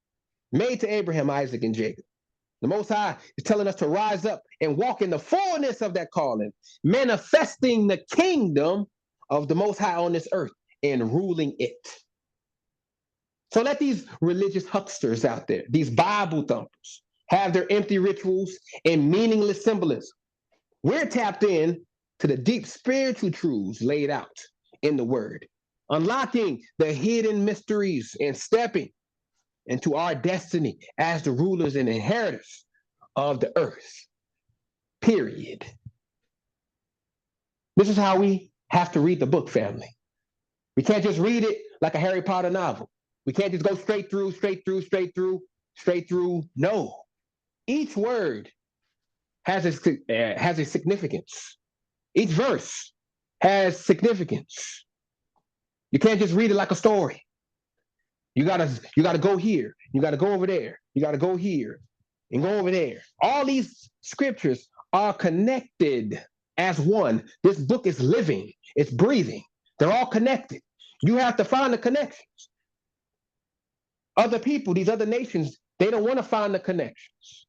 made to Abraham, Isaac, and Jacob. The Most High is telling us to rise up and walk in the fullness of that calling, manifesting the kingdom of the Most High on this earth and ruling it. So let these religious hucksters out there, these Bible thumpers, have their empty rituals and meaningless symbolism. We're tapped in to the deep spiritual truths laid out in the word, unlocking the hidden mysteries and stepping into our destiny as the rulers and inheritors of the earth. Period. This is how we have to read the book, family. We can't just read it like a Harry Potter novel. We can't just go straight through. No. Each word has a significance. Each verse has significance. You can't just read it like a story. You gotta go here. You gotta go over there. You gotta go here and go over there. All these scriptures are connected as one. This book is living. It's breathing. They're all connected. You have to find the connections. Other people, these other nations, they don't want to find the connections.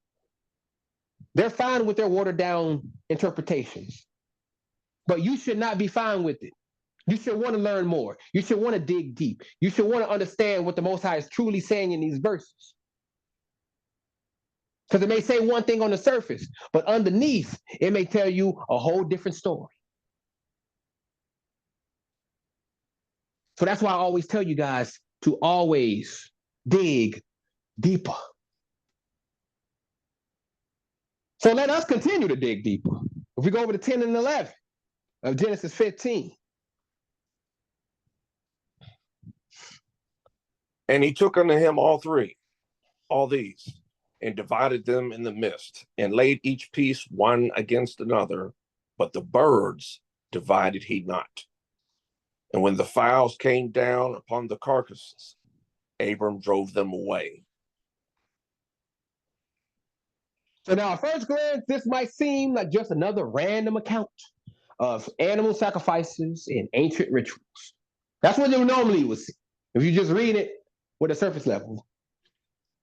They're fine with their watered down interpretations. But you should not be fine with it. You should want to learn more. You should want to dig deep. You should want to understand what the Most High is truly saying in these verses. Because it may say one thing on the surface, but underneath, it may tell you a whole different story. So that's why I always tell you guys to always dig deeper. So let us continue to dig deeper. If we go over to 10 and 11 of Genesis 15. And he took unto him all these, and divided them in the midst, and laid each piece one against another, but the birds divided he not. And when the fowls came down upon the carcasses, Abram drove them away. So now, at first glance, this might seem like just another random account of animal sacrifices and ancient rituals. That's what you normally would see if you just read it with a surface level.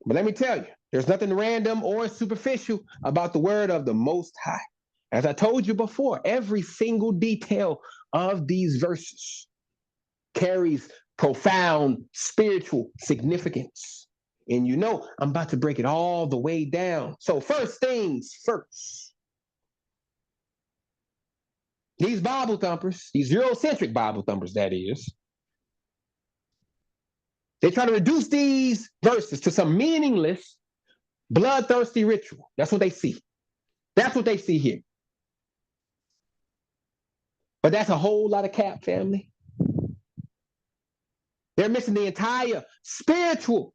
But let me tell you, there's nothing random or superficial about the word of the Most High. As I told you before, every single detail of these verses carries profound spiritual significance. And you know, I'm about to break it all the way down. So first things first. These Bible thumpers, these Eurocentric Bible thumpers, that is, they try to reduce these verses to some meaningless, bloodthirsty ritual. That's what they see. That's what they see here. But that's a whole lot of cap, family. They're missing the entire spiritual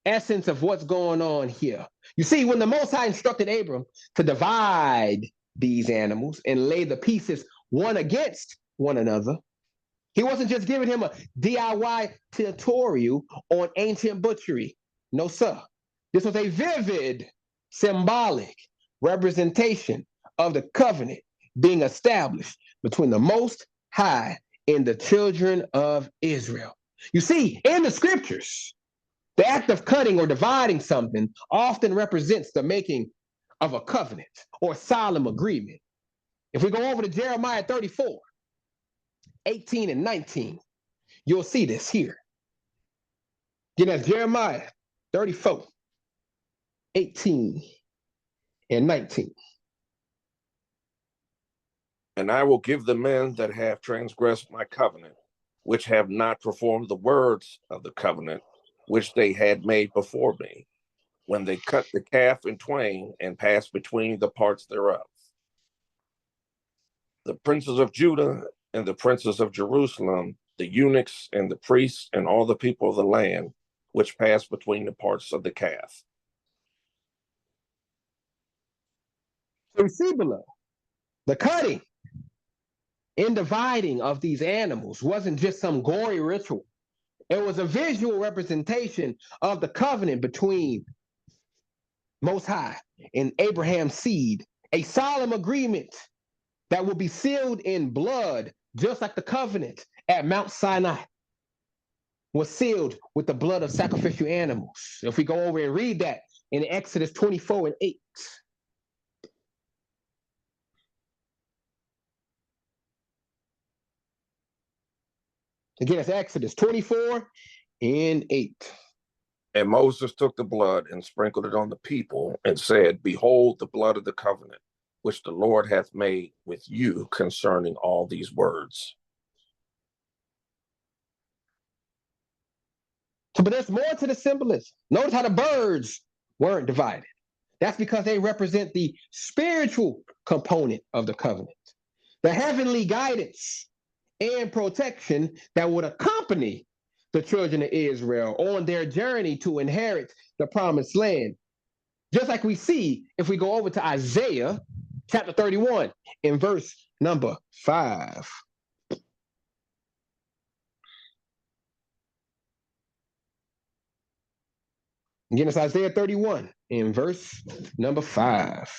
essence of what's going on here. You see, when the Most High instructed Abram to divide these animals and lay the pieces one against one another, He wasn't just giving him a DIY tutorial on ancient butchery. No, sir. This was a vivid, symbolic representation of the covenant being established between the Most High and the children of Israel. You see, in the scriptures, the act of cutting or dividing something often represents the making of a covenant or solemn agreement. If we go over to Jeremiah 34, 18 and 19, you'll see this here. Again, that's Jeremiah 34, 18 and 19. And I will give the men that have transgressed my covenant, which have not performed the words of the covenant, which they had made before me, when they cut the calf in twain and passed between the parts thereof. The princes of Judah and the princes of Jerusalem, the eunuchs and the priests and all the people of the land, which passed between the parts of the calf. So you see below, the cutting and dividing of these animals wasn't just some gory ritual. It was a visual representation of the covenant between Most High and Abraham's seed, a solemn agreement that will be sealed in blood, just like the covenant at Mount Sinai was sealed with the blood of sacrificial animals. If we go over and read that in Exodus 24 and 8. Again, it's Exodus 24 and 8. And Moses took the blood and sprinkled it on the people and said, behold the blood of the covenant, which the Lord hath made with you concerning all these words. So, but there's more to the symbolism. Notice how the birds weren't divided. That's because they represent the spiritual component of the covenant, the heavenly guidance and protection that would accompany the children of Israel on their journey to inherit the promised land. Just like we see if we go over to Isaiah chapter 31 in verse number 5. Again, it's Isaiah 31 in verse number 5.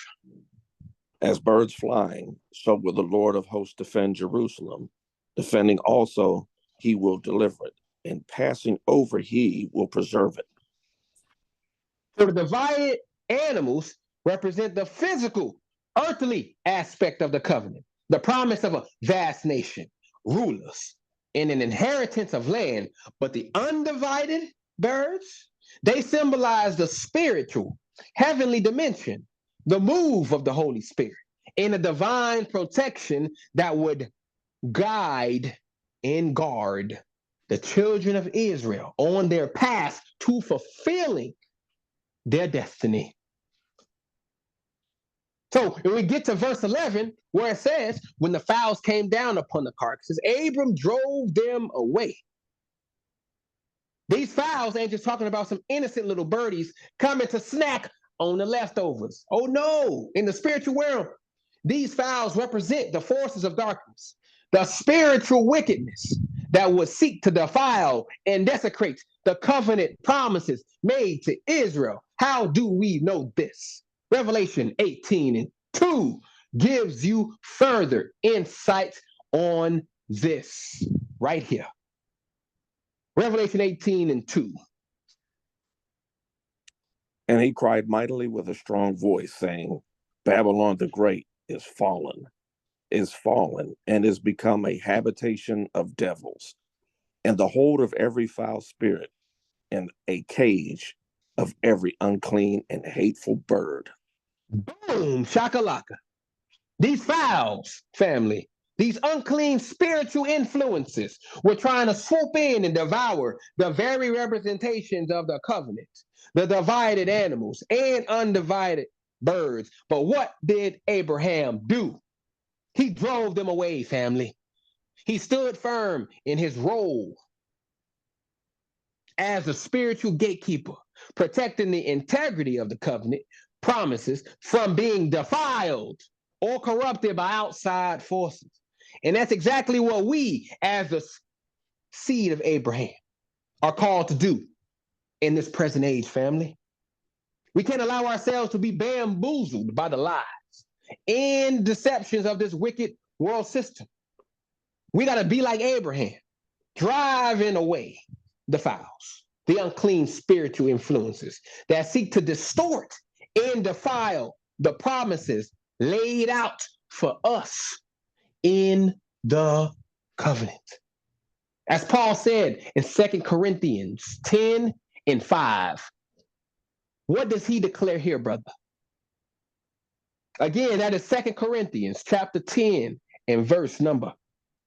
As birds flying, so will the Lord of hosts defend Jerusalem. Defending also, he will deliver it, and passing over, he will preserve it. So the divided animals represent the physical, earthly aspect of the covenant, the promise of a vast nation, rulers, and an inheritance of land. But the undivided birds, they symbolize the spiritual, heavenly dimension, the move of the Holy Spirit, and a divine protection that would guide and guard the children of Israel on their path to fulfilling their destiny. So when we get to verse 11, where it says, when the fowls came down upon the carcasses, Abram drove them away. These fowls ain't just talking about some innocent little birdies coming to snack on the leftovers. Oh no, in the spiritual world, these fowls represent the forces of darkness, the spiritual wickedness that would seek to defile and desecrate the covenant promises made to Israel. How do we know this? Revelation 18 and 2 gives you further insight on this right here. Revelation 18 and 2. And he cried mightily with a strong voice, saying, Babylon the Great is fallen, and is become a habitation of devils, and the hold of every foul spirit, and a cage of every unclean and hateful bird. Boom, shakalaka. These fowls, family, these unclean spiritual influences were trying to swoop in and devour the very representations of the covenant, the divided animals and undivided birds. But what did Abraham do? He drove them away, family. He stood firm in his role as a spiritual gatekeeper, protecting the integrity of the covenant promises from being defiled or corrupted by outside forces. And that's exactly what we, as the seed of Abraham are called to do in this present age, family. We can't allow ourselves to be bamboozled by the lies and deceptions of this wicked world system. We got to be like Abraham, driving away the fowls, the unclean spiritual influences that seek to distort and defile the promises laid out for us in the covenant. As Paul said in 2 Corinthians 10 and 5, what does he declare here, brother? Again, that is 2 Corinthians chapter 10 and verse number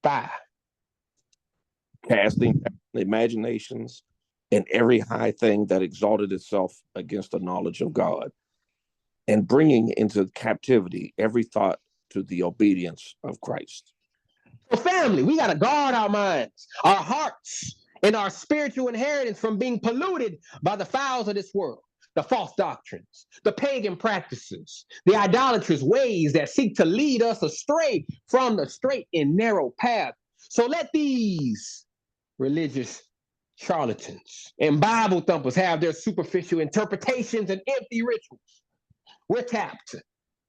5. Casting down imaginations and every high thing that exalted itself against the knowledge of God, and bringing into captivity every thought to the obedience of Christ. So family, we got to guard our minds, our hearts, and our spiritual inheritance from being polluted by the fowls of this world, the false doctrines, the pagan practices, the idolatrous ways that seek to lead us astray from the straight and narrow path. So let these religious charlatans and Bible thumpers have their superficial interpretations and empty rituals. We're tapped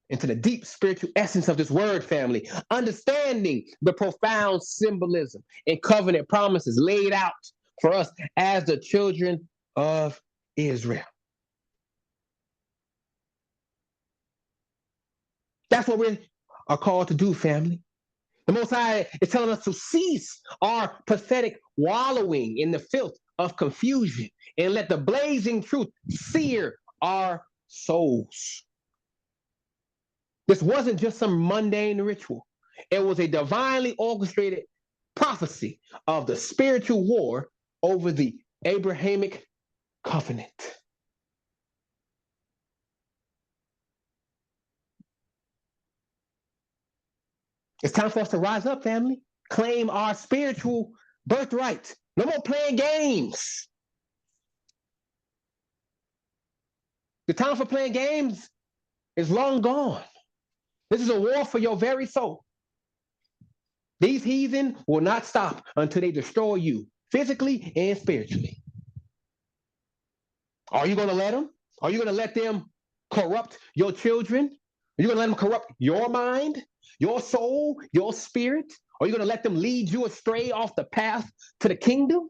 into the deep spiritual essence of this word, family, understanding the profound symbolism and covenant promises laid out for us as the children of Israel. That's what we are called to do, family. The Most High is telling us to cease our pathetic wallowing in the filth of confusion and let the blazing truth sear our souls. This wasn't just some mundane ritual. It was a divinely orchestrated prophecy of the spiritual war over the Abrahamic covenant. It's time for us to rise up, family. Claim our spiritual birthright. No more playing games. The time for playing games is long gone. This is a war for your very soul. These heathen will not stop until they destroy you physically and spiritually. Are you going to let them? Are you going to let them corrupt your children? Are you going to let them corrupt your mind, your soul, your spirit? Are you going to let them lead you astray off the path to the kingdom?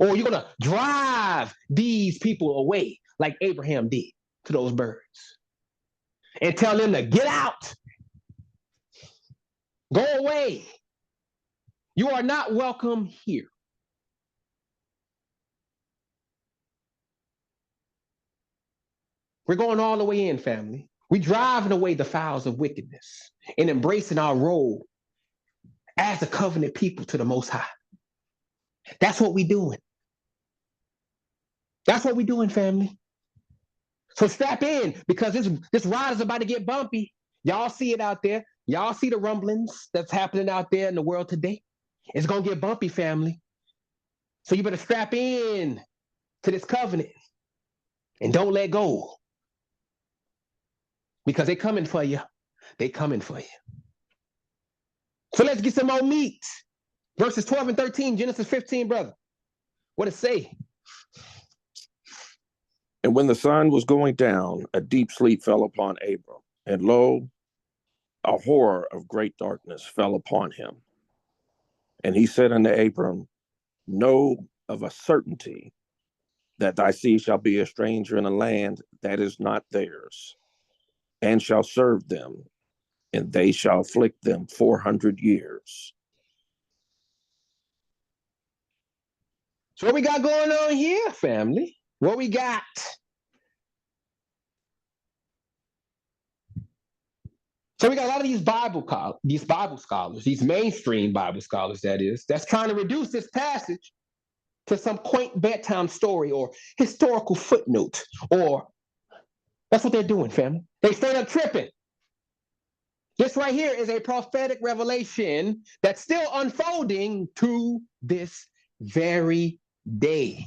Or are you going to drive these people away like Abraham did to those birds and tell them to get out? Go away. You are not welcome here. We're going all the way in, family. We're driving away the fowls of wickedness and embracing our role as a covenant people to the Most High. That's what we're doing. That's what we're doing, family. So strap in, because this ride is about to get bumpy. Y'all see it out there. Y'all see the rumblings that's happening out there in the world today. It's going to get bumpy, family. So you better strap in to this covenant and don't let go. Because they're coming for you. They're coming for you. So let's get some more meat. Verses 12 and 13, Genesis 15, brother. What it say? And when the sun was going down, a deep sleep fell upon Abram. And lo, a horror of great darkness fell upon him. And he said unto Abram, know of a certainty that thy seed shall be a stranger in a land that is not theirs, and shall serve them, and they shall afflict them 400 years. So what we got going on here, family? What we got? So we got a lot of these Bible scholars, these mainstream Bible scholars, that's trying to reduce this passage to some quaint bedtime story or historical footnote, or that's what they're doing, family. They straight up tripping. This right here is a prophetic revelation that's still unfolding to this very day.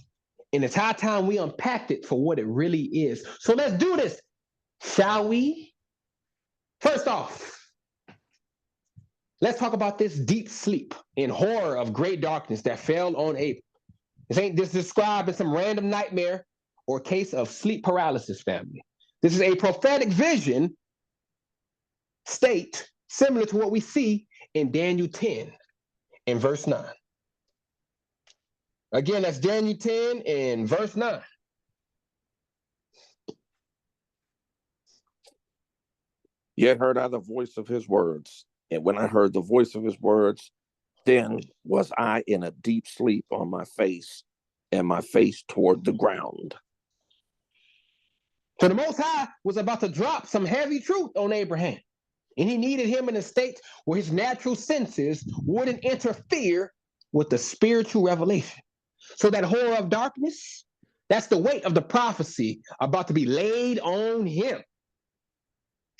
And it's high time we unpacked it for what it really is. So let's do this, shall we? First off, Let's talk about this deep sleep and horror of great darkness that fell on Abram. This ain't just described as some random nightmare or case of sleep paralysis, family. This is a prophetic vision state similar to what we see in Daniel 10 and verse 9. Again, that's Daniel 10 and verse 9. Yet heard I the voice of his words. And when I heard the voice of his words, then was I in a deep sleep on my face, and my face toward the ground. So the Most High was about to drop some heavy truth on Abraham. And he needed him in a state where his natural senses wouldn't interfere with the spiritual revelation. So that horror of darkness, that's the weight of the prophecy about to be laid on him.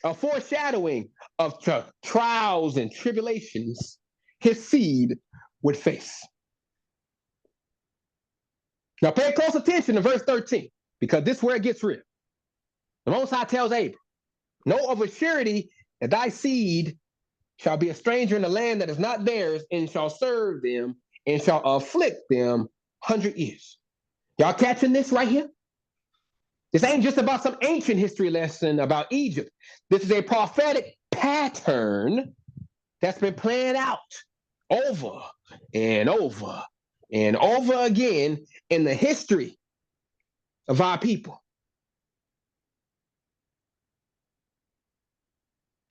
A foreshadowing of trials and tribulations his seed would face. Now pay close attention to verse 13, because this is where it gets real. The Most High tells Abram, know of a surety that thy seed shall be a stranger in the land that is not theirs, and shall serve them, and shall afflict them 100 years. Y'all catching this right here? This ain't just about some ancient history lesson about Egypt. This is a prophetic pattern that's been playing out over and over and over again in the history of our people.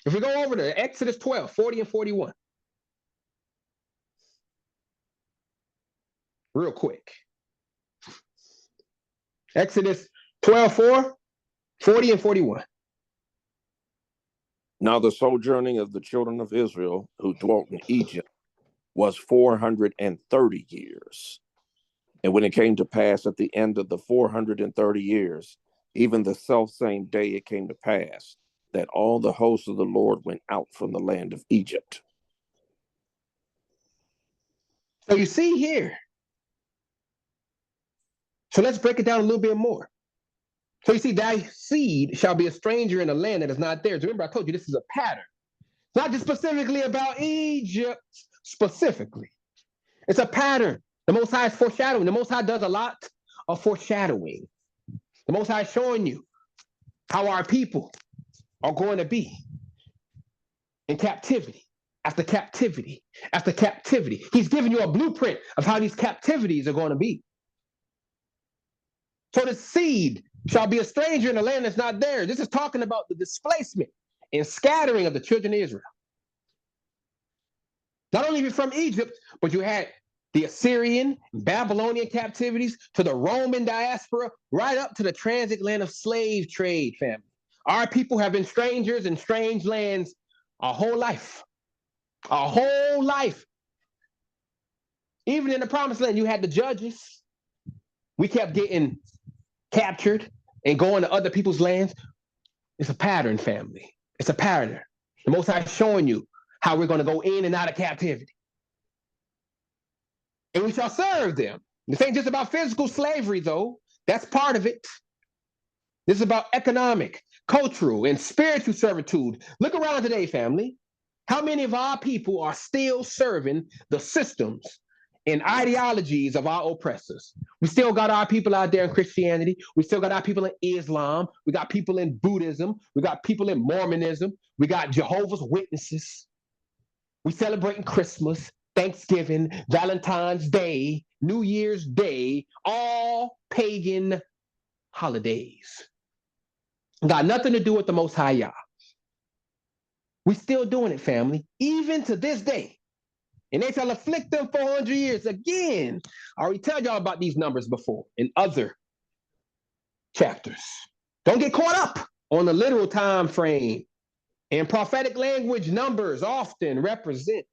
If we go over to Exodus 12, 40 and 41. Real quick. Exodus 12, 4, 40 and 41. Now the sojourning of the children of Israel who dwelt in Egypt was 430 years. And when it came to pass at the end of the 430 years, even the selfsame day it came to pass, that all the hosts of the Lord went out from the land of Egypt. So you see here. So let's break it down a little bit more. So you see, thy seed shall be a stranger in a land that is not theirs. Remember, I told you this is a pattern. It's not just specifically about Egypt, specifically. It's a pattern. The Most High is foreshadowing. The Most High does a lot of foreshadowing. The Most High is showing you how our people are going to be in captivity after captivity after captivity. He's giving you a blueprint of how these captivities are going to be. So the seed shall be a stranger in a land that's not theirs. This is talking about the displacement and scattering of the children of Israel. Not only from Egypt, but you had the Assyrian, Babylonian captivities, to the Roman diaspora, right up to the transatlantic slave trade, family. Our people have been strangers in strange lands our whole life. Our whole life. Even in the promised land, you had the judges. We kept getting captured and going to other people's lands. It's a pattern, family. It's a pattern. The Most High is showing you how we're going to go in and out of captivity. And we shall serve them. This ain't just about physical slavery, though. That's part of it. This is about economic, cultural, and spiritual servitude. Look around today, family. How many of our people are still serving the systems and ideologies of our oppressors? We still got our people out there in Christianity. We still got our people in Islam. We got people in Buddhism. We got people in Mormonism. We got Jehovah's Witnesses. We celebrating Christmas, Thanksgiving, Valentine's Day, New Year's Day, all pagan holidays. Got nothing to do with the Most High Yah. We still doing it, family, even to this day. And they shall afflict them 400 years. Again, I already told y'all about these numbers before in other chapters. Don't get caught up on the literal time frame. And prophetic language, numbers often represent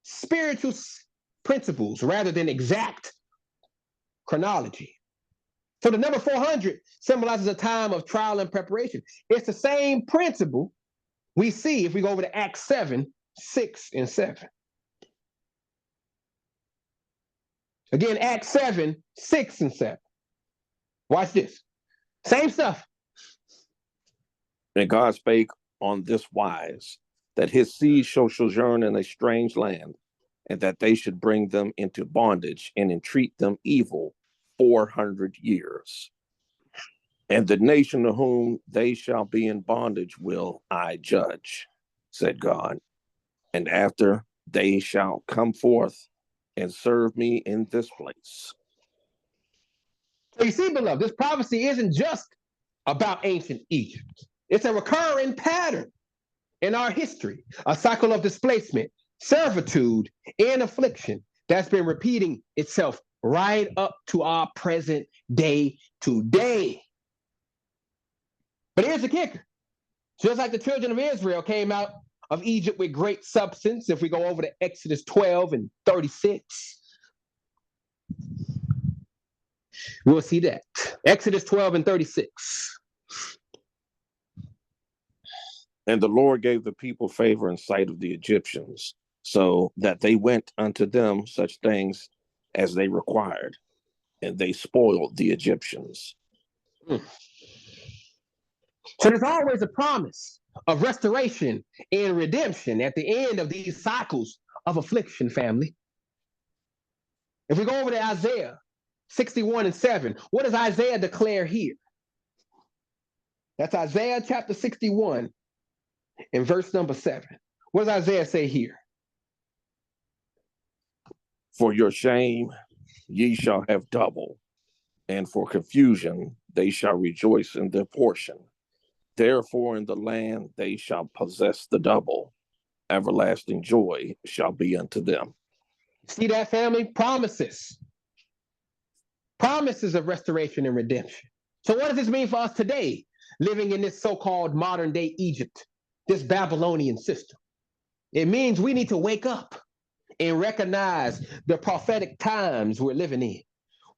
spiritual principles rather than exact chronology. So the number 400 symbolizes a time of trial and preparation. It's the same principle we see if we go over to Acts 7, 6 and 7. Again, Acts 7, 6 and 7. Watch this. Same stuff. And God spake on this wise, that his seed shall sojourn in a strange land, and that they should bring them into bondage and entreat them evil 400 years. And the nation to whom they shall be in bondage will I judge, said God. And after they shall come forth and serve me in this place. So you see, beloved, this prophecy isn't just about ancient Egypt. It's a recurring pattern in our history, a cycle of displacement, servitude, and affliction that's been repeating itself right up to our present day today. But here's the kicker. Just like the children of Israel came out of Egypt with great substance, if we go over to Exodus 12 and 36, we'll see that. Exodus 12 and 36. And the Lord gave the people favor in sight of the Egyptians, so that they went unto them such things as they required, and they spoiled the Egyptians. So there's always a promise of restoration and redemption at the end of these cycles of affliction, family. If we go over to Isaiah 61 and 7, what does Isaiah declare here? That's Isaiah chapter 61 and verse number 7. What does Isaiah say here? For your shame ye shall have double, and for confusion they shall rejoice in their portion. Therefore in the land they shall possess the double. Everlasting joy shall be unto them. See that, family? Promises. Promises of restoration and redemption. So what does this mean for us today, living in this so-called modern day Egypt, this Babylonian system? It means we need to wake up and recognize the prophetic times we're living in.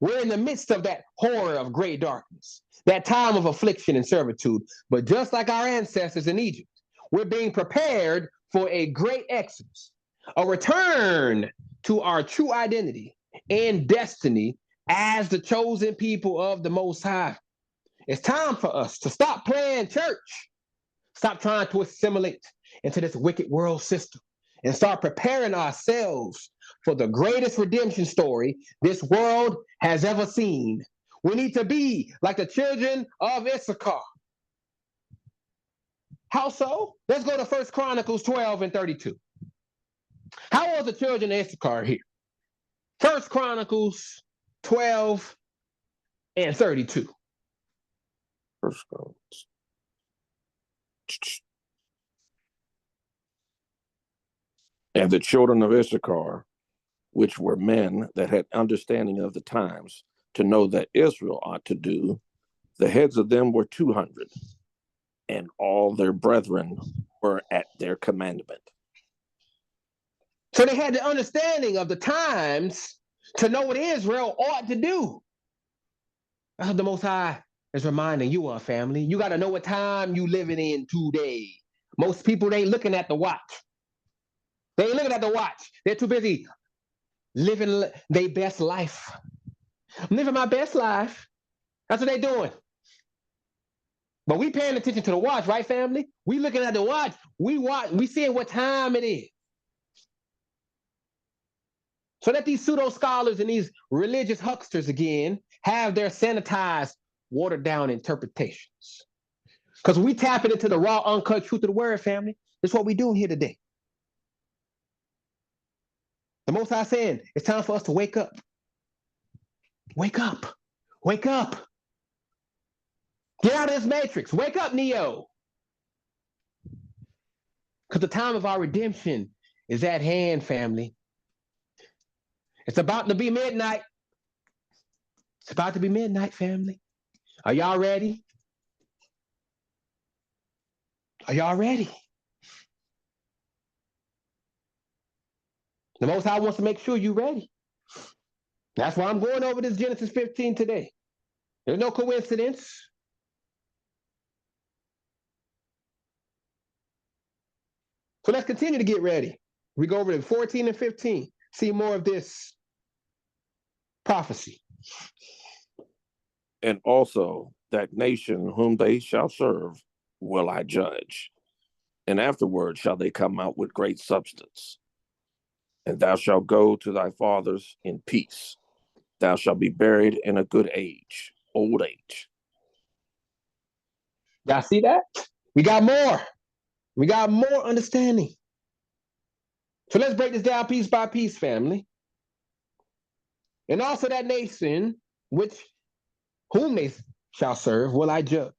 We're in the midst of that horror of great darkness, that time of affliction and servitude. But just like our ancestors in Egypt, we're being prepared for a great exodus, a return to our true identity and destiny as the chosen people of the Most High. It's time for us to stop playing church, stop trying to assimilate into this wicked world system, and start preparing ourselves for the greatest redemption story this world has ever seen. We need to be like the children of Issachar. How so? Let's go to 1 Chronicles 12 and 32. How was the children of Issachar here? 1 Chronicles 12 and 32. First Chronicles. And the children of Issachar, which were men that had understanding of the times, to know that Israel ought to do, the heads of them were 200, and all their brethren were at their commandment. So they had the understanding of the times to know what Israel ought to do. That's what the Most High is reminding you of, family. You got to know what time you living in today. Most people, they ain't looking at the watch. They ain't looking at the watch. They're too busy living their best life. I'm living my best life. That's what they doing. But we paying attention to the watch, right, family? We looking at the watch. We seeing what time it is. So that these pseudo scholars and these religious hucksters again have their sanitized, watered down interpretations. Because we tapping into the raw, uncut truth of the word, family. That's what we doing here today. The Most High saying, it's time for us to wake up. Wake up. Wake up. Get out of this matrix. Wake up, Neo. Because the time of our redemption is at hand, family. It's about to be midnight. It's about to be midnight, family. Are y'all ready? Are y'all ready? The Most High wants to make sure you're ready. That's why I'm going over this Genesis 15 today. There's no coincidence. So let's continue to get ready. We go over to 14 and 15. See more of this prophecy. And also that nation whom they shall serve will I judge. And afterward shall they come out with great substance. And thou shalt go to thy fathers in peace. Thou shalt be buried in a good age, old age. Y'all see that? We got more. We got more understanding. So let's break this down piece by piece, family. And also that nation, which whom they shall serve, will I judge.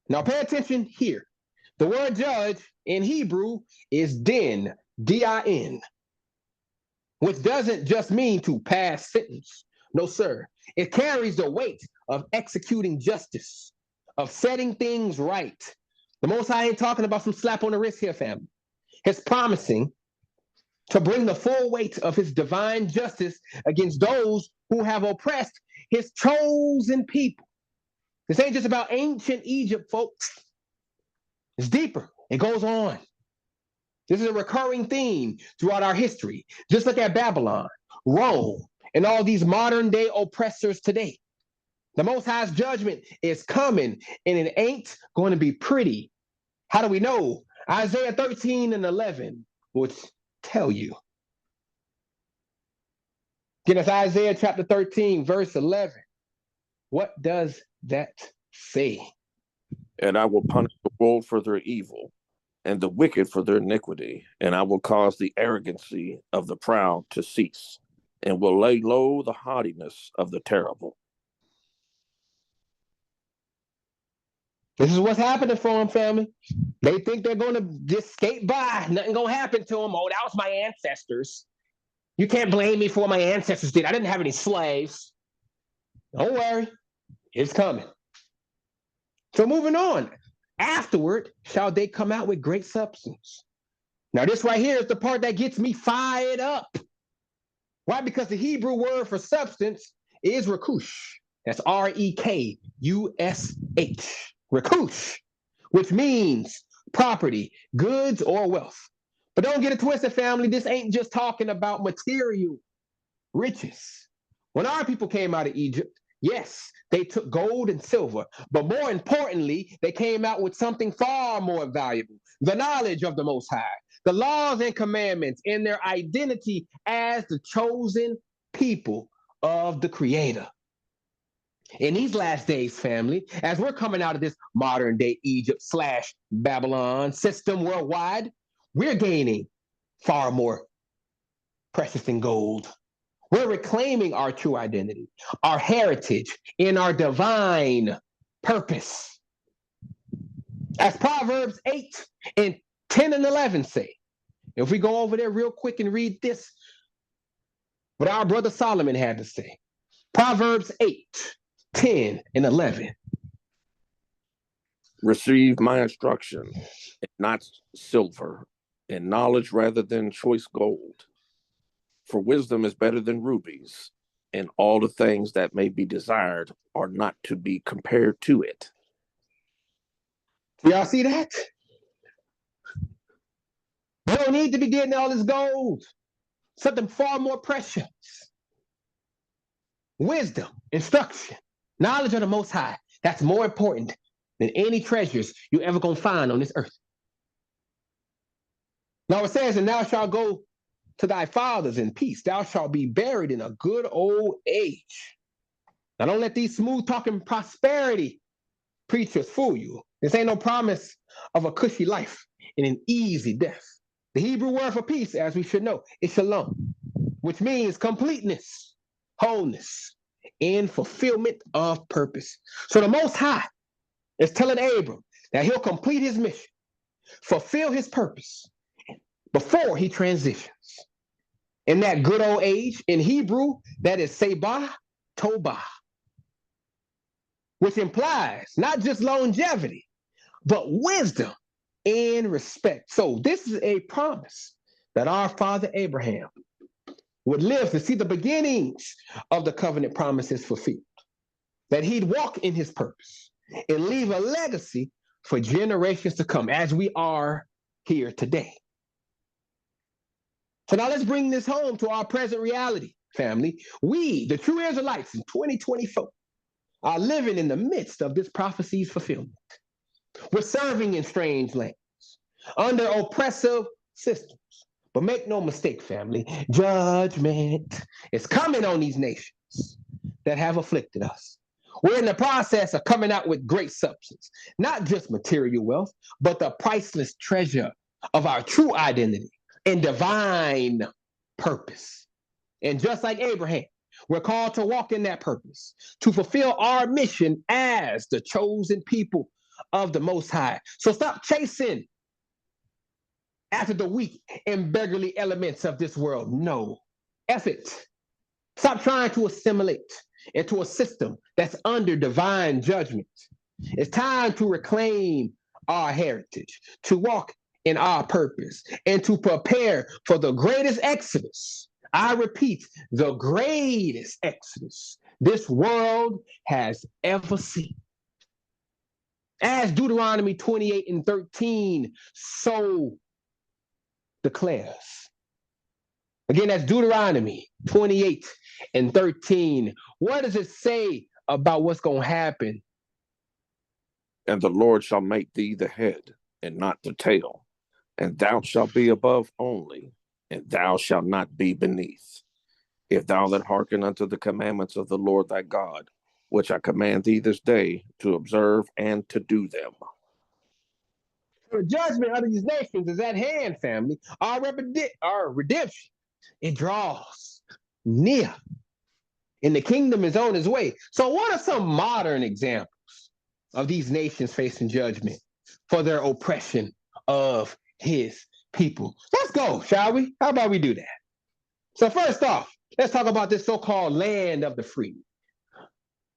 Now pay attention here. The word judge in Hebrew is din, D-I-N, which doesn't just mean to pass sentence. No, sir. It carries the weight of executing justice, of setting things right. The Most High ain't talking about some slap on the wrist here, family. He's promising to bring the full weight of his divine justice against those who have oppressed his chosen people. This ain't just about ancient Egypt, folks. It's deeper. It goes on. This is a recurring theme throughout our history. Just look at Babylon, Rome, and all these modern day oppressors today. The Most High's judgment is coming, and it ain't going to be pretty. How do we know? Isaiah 13:11 would tell you. Again, it's Isaiah chapter 13, verse 11. What does that say? And I will punish the world for their evil, and the wicked for their iniquity, and I will cause the arrogancy of the proud to cease, and will lay low the haughtiness of the terrible. This is what's happening for them, family. They think they're going to just skate by. Nothing going to happen to them. Oh, that was my ancestors. You can't blame me for what my ancestors did. I didn't have any slaves. Don't worry. It's coming. So moving on. Afterward shall they come out with great substance. Now this right here is the part that gets me fired up. Why? Because the Hebrew word for substance is rekush. That's R-E-K-U-S-H. Rekush, which means property, goods, or wealth. But don't get it twisted, family. This ain't just talking about material riches. When our people came out of Egypt, yes, they took gold and silver, but more importantly, they came out with something far more valuable, the knowledge of the Most High, the laws and commandments, and their identity as the chosen people of the Creator. In these last days, family, as we're coming out of this modern day Egypt / Babylon system worldwide, we're gaining far more precious than gold. We're reclaiming our true identity, our heritage, and our divine purpose. As Proverbs 8:10-11 say, if we go over there real quick and read this, what our brother Solomon had to say. Proverbs 8:10-11. Receive my instruction, and not silver, and knowledge rather than choice gold. For wisdom is better than rubies, and all the things that may be desired are not to be compared to it. Y'all see that? You don't need to be getting all this gold. Something far more precious. Wisdom, instruction, knowledge of the Most High. That's more important than any treasures you ever gonna find on this earth. Now it says, and thou shalt go to thy fathers in peace. Thou shalt be buried in a good old age. Now don't let these smooth talking prosperity preachers fool you. This ain't no promise of a cushy life and an easy death. The Hebrew word for peace, as we should know, is shalom, which means completeness, wholeness, and fulfillment of purpose. So the Most High is telling Abram that he'll complete his mission, fulfill his purpose before he transitions. In that good old age, in Hebrew, that is Sebah Tobah, which implies not just longevity, but wisdom and respect. So this is a promise that our father Abraham would live to see the beginnings of the covenant promises fulfilled, that he'd walk in his purpose and leave a legacy for generations to come, as we are here today. So now let's bring this home to our present reality, family. We, the true Israelites in 2024, are living in the midst of this prophecy's fulfillment. We're serving in strange lands. under oppressive systems. But make no mistake, family, judgment is coming on these nations that have afflicted us. We're in the process of coming out with great substance, not just material wealth, but the priceless treasure of our true identity and divine purpose. And just like Abraham, we're called to walk in that purpose, to fulfill our mission as the chosen people of the Most High. So stop chasing after the weak and beggarly elements of this world. No, F it. Stop trying to assimilate into a system that's under divine judgment. It's time to reclaim our heritage, to walk in our purpose, and to prepare for the greatest exodus. I repeat, the greatest exodus this world has ever seen. As Deuteronomy 28:13 so declares. Again, that's Deuteronomy 28:13. What does it say about what's going to happen? And the Lord shall make thee the head and not the tail, and thou shalt be above only, and thou shalt not be beneath. If thou that hearken unto the commandments of the Lord thy God, which I command thee this day to observe and to do them. The judgment of these nations is at hand, family. Our redemption, it draws near, and the kingdom is on its way. So what are some modern examples of these nations facing judgment for their oppression of his people? Let's go, shall we? How about we do that? So first off, let's talk about this so-called land of the free,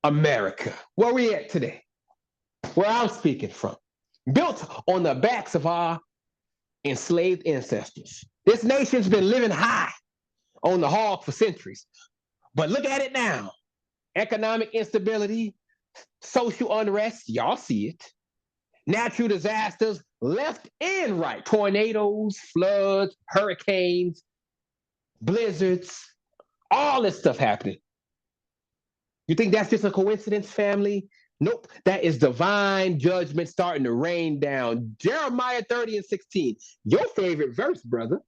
America. Where we at today? Where I'm speaking from. Built on the backs of our enslaved ancestors. This nation's been living high on the hog for centuries. But look at it now. Economic instability, social unrest, y'all see it. Natural disasters, left and right. Tornadoes, floods, hurricanes, blizzards, all this stuff happening. You think that's just a coincidence, family? Nope, that is divine judgment starting to rain down. Jeremiah 30:16, your favorite verse, brother,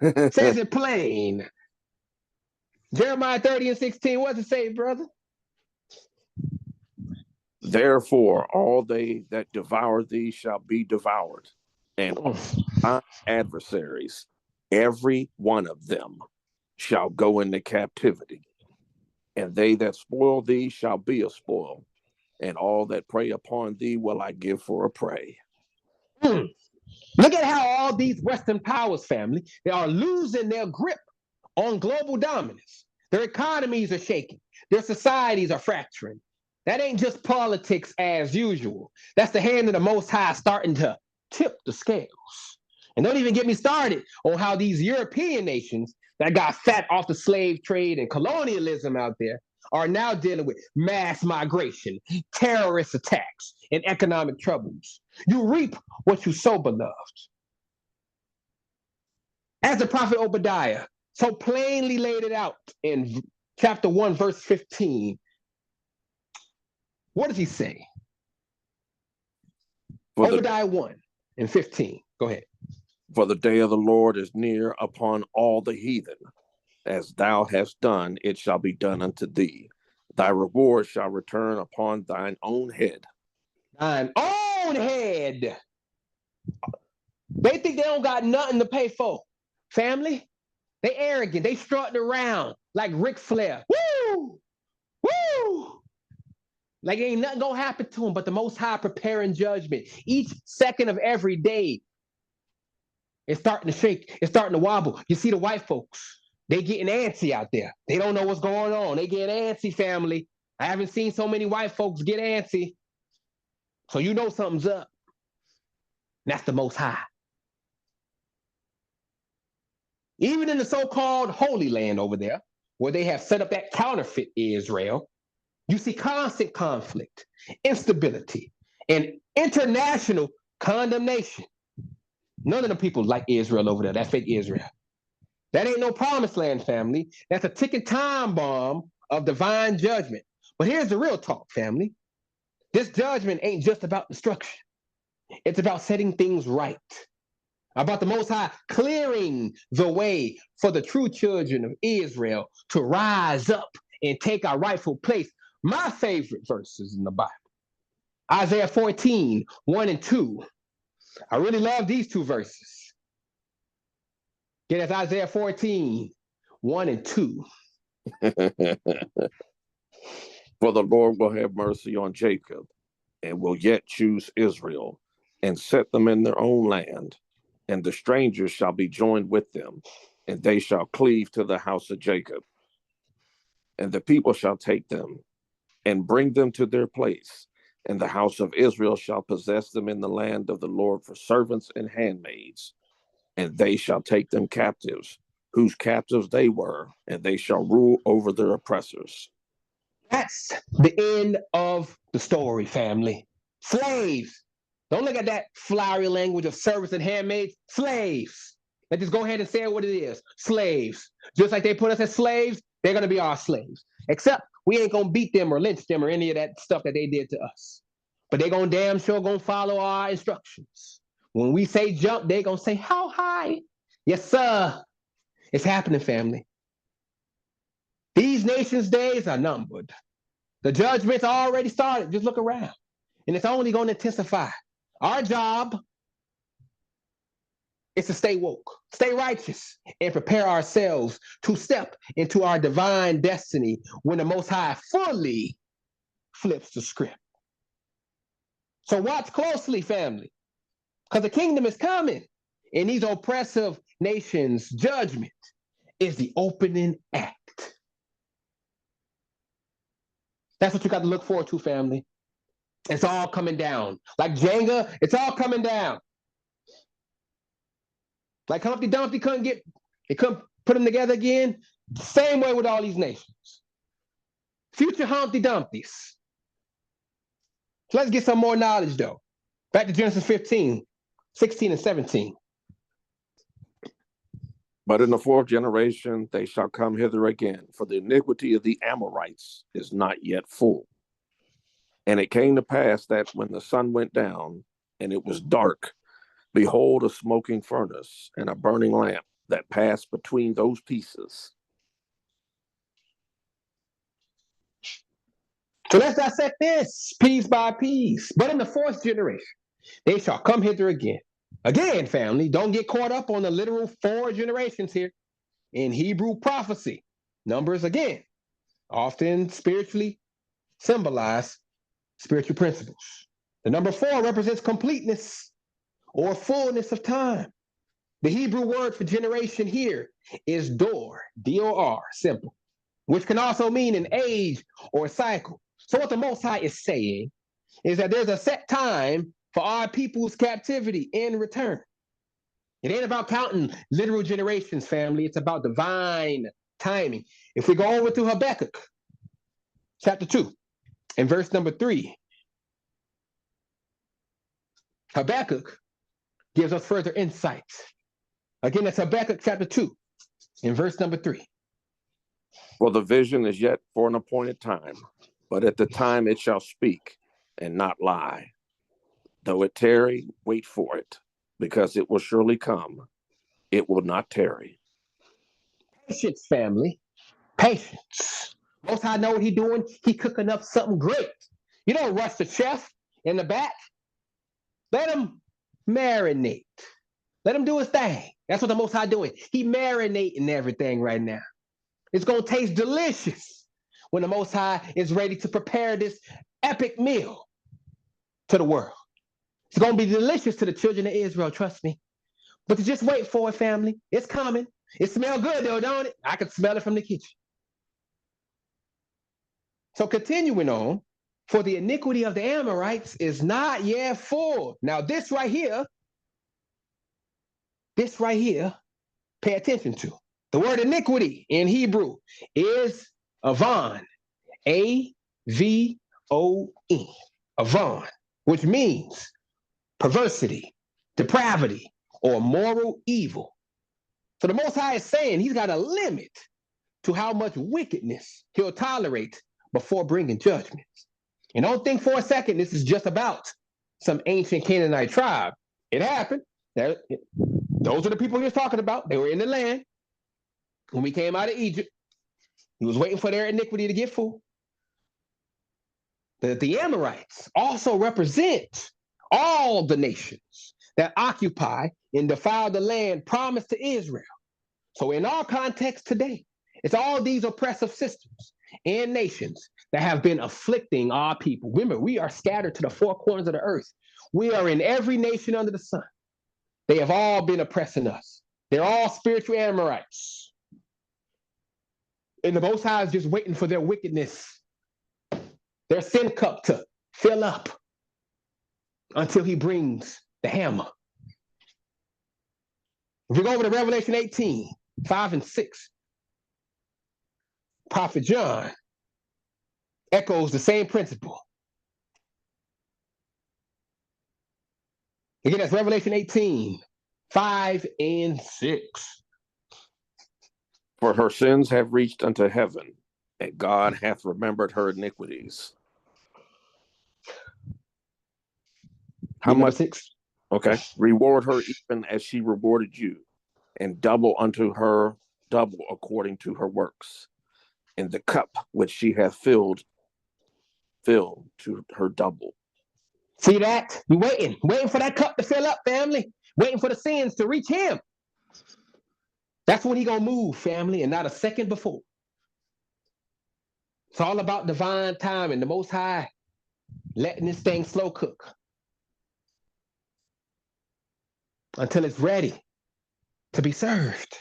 says it plain. Jeremiah 30:16, what does it say, brother? Therefore, all they that devour thee shall be devoured, and thy adversaries, every one of them, shall go into captivity. And they that spoil thee shall be a spoil, and all that prey upon thee will I give for a prey. Look at how all these Western powers, family, they are losing their grip on global dominance. Their economies are shaking. Their societies are fracturing. That ain't just politics as usual. That's the hand of the Most High starting to tip the scales. And don't even get me started on how these European nations that got fat off the slave trade and colonialism out there are now dealing with mass migration, terrorist attacks, and economic troubles. You reap what you sow, beloved. As the prophet Obadiah so plainly laid it out in chapter 1, verse 15, what does he say? Obadiah 1:15. Go ahead. For the day of the Lord is near upon all the heathen. As thou hast done, it shall be done unto thee. Thy reward shall return upon thine own head. Thine own head. They think they don't got nothing to pay for. Family, they arrogant. They strutting around like Ric Flair. Woo! Woo! Like ain't nothing gonna happen to them but the Most High preparing judgment. Each second of every day, it's starting to shake. It's starting to wobble. You see the white folks. They getting antsy out there. They don't know what's going on. They get antsy, family. I haven't seen so many white folks get antsy. So you know something's up. And that's the Most High. Even in the so-called Holy Land over there, where they have set up that counterfeit Israel, you see constant conflict, instability, and international condemnation. None of the people like Israel over there, that fake Israel. That ain't no promised land, family. That's a ticking time bomb of divine judgment. But here's the real talk, family. This judgment ain't just about destruction. It's about setting things right, about the Most High clearing the way for the true children of Israel to rise up and take our rightful place. My favorite verses in the Bible, Isaiah 14, 1 and 2. I really love these two verses. Again, that's Isaiah 14, 1 and 2. For the Lord will have mercy on Jacob, and will yet choose Israel, and set them in their own land. And the strangers shall be joined with them, and they shall cleave to the house of Jacob. And the people shall take them, and bring them to their place. And the house of Israel shall possess them in the land of the Lord for servants and handmaids. And they shall take them captives, whose captives they were, and they shall rule over their oppressors. That's the end of the story, family. Slaves. Don't look at that flowery language of servants and handmaids. Slaves. Let's just go ahead and say what it is. Slaves. Just like they put us as slaves, they're going to be our slaves. Except we ain't going to beat them or lynch them or any of that stuff that they did to us. But they're going to damn sure going to follow our instructions. When we say jump, they're going to say, how high? Yes, sir. It's happening, family. These nations' days are numbered. The judgment's already started. Just look around. And it's only going to intensify. Our job is to stay woke, stay righteous, and prepare ourselves to step into our divine destiny when the Most High fully flips the script. So watch closely, family, because the kingdom is coming. And these oppressive nations' judgment is the opening act. That's what you got to look forward to, family. It's all coming down. Like Jenga, it's all coming down. Like Humpty Dumpty couldn't put them together again. Same way with all these nations. Future Humpty Dumptys. So let's get some more knowledge, though. Back to Genesis 15, 16 and 17. But in the fourth generation they shall come hither again, for the iniquity of the Amorites is not yet full. And it came to pass that when the sun went down, and it was dark, behold, a smoking furnace and a burning lamp that passed between those pieces. So let's dissect this piece by piece. But in the fourth generation, they shall come hither again. Again, family, don't get caught up on the literal 4 generations here. In Hebrew prophecy, numbers, again, often spiritually symbolize spiritual principles. The number 4 represents completeness or fullness of time. The Hebrew word for generation here is dor, D-O-R, simple, which can also mean an age or a cycle. So what the Most High is saying is that there's a set time for our people's captivity in return. It ain't about counting literal generations, family. It's about divine timing. If we go over to Habakkuk, chapter 2, and verse number 3, Habakkuk gives us further insights. Again, that's Habakkuk chapter 2, in verse number 3. For the vision is yet for an appointed time, but at the time it shall speak and not lie. Though it tarry, wait for it, because it will surely come. It will not tarry. Patience, family. Patience. Most High know what he's doing. He cooking up something great. You don't rush the chef in the back. Let him marinate. Let him do his thing. That's what the Most High doing. He marinating everything right now. It's going to taste delicious when the Most High is ready to prepare this epic meal to the world. It's going to be delicious to the children of Israel, trust me. But to just wait for it, family. It's coming. It smells good, though, don't it? I can smell it from the kitchen. So continuing on, for the iniquity of the Amorites is not yet full. Now this right here, pay attention to. The word iniquity in Hebrew is avon, A-V-O-N, avon, which means perversity, depravity, or moral evil. So the Most High is saying he's got a limit to how much wickedness he'll tolerate before bringing judgments. And don't think for a second this is just about some ancient Canaanite tribe. It happened. Those are the people he was talking about. They were in the land when we came out of Egypt. He was waiting for their iniquity to get full. The Amorites also represent all the nations that occupy and defile the land promised to Israel. So in our context today, it's all these oppressive systems and nations that have been afflicting our people. Remember, we are scattered to the four corners of the earth. We are in every nation under the sun. They have all been oppressing us. They're all spiritual Amorites. And the Most High is just waiting for their wickedness, their sin cup to fill up until he brings the hammer. If you go over to Revelation 18, 5 and 6, Prophet John echoes the same principle. Again, that's Revelation 18, 5 and 6. For her sins have reached unto heaven, and God hath remembered her iniquities. How much? 6. Okay. Reward her even as she rewarded you, and double unto her double according to her works. And the cup which she hath filled to her double. See that? We're waiting for that cup to fill up, family. Waiting for the sins to reach him. That's when he gonna move, family, and not a second before. It's all about divine timing, the Most High letting this thing slow cook until it's ready to be served.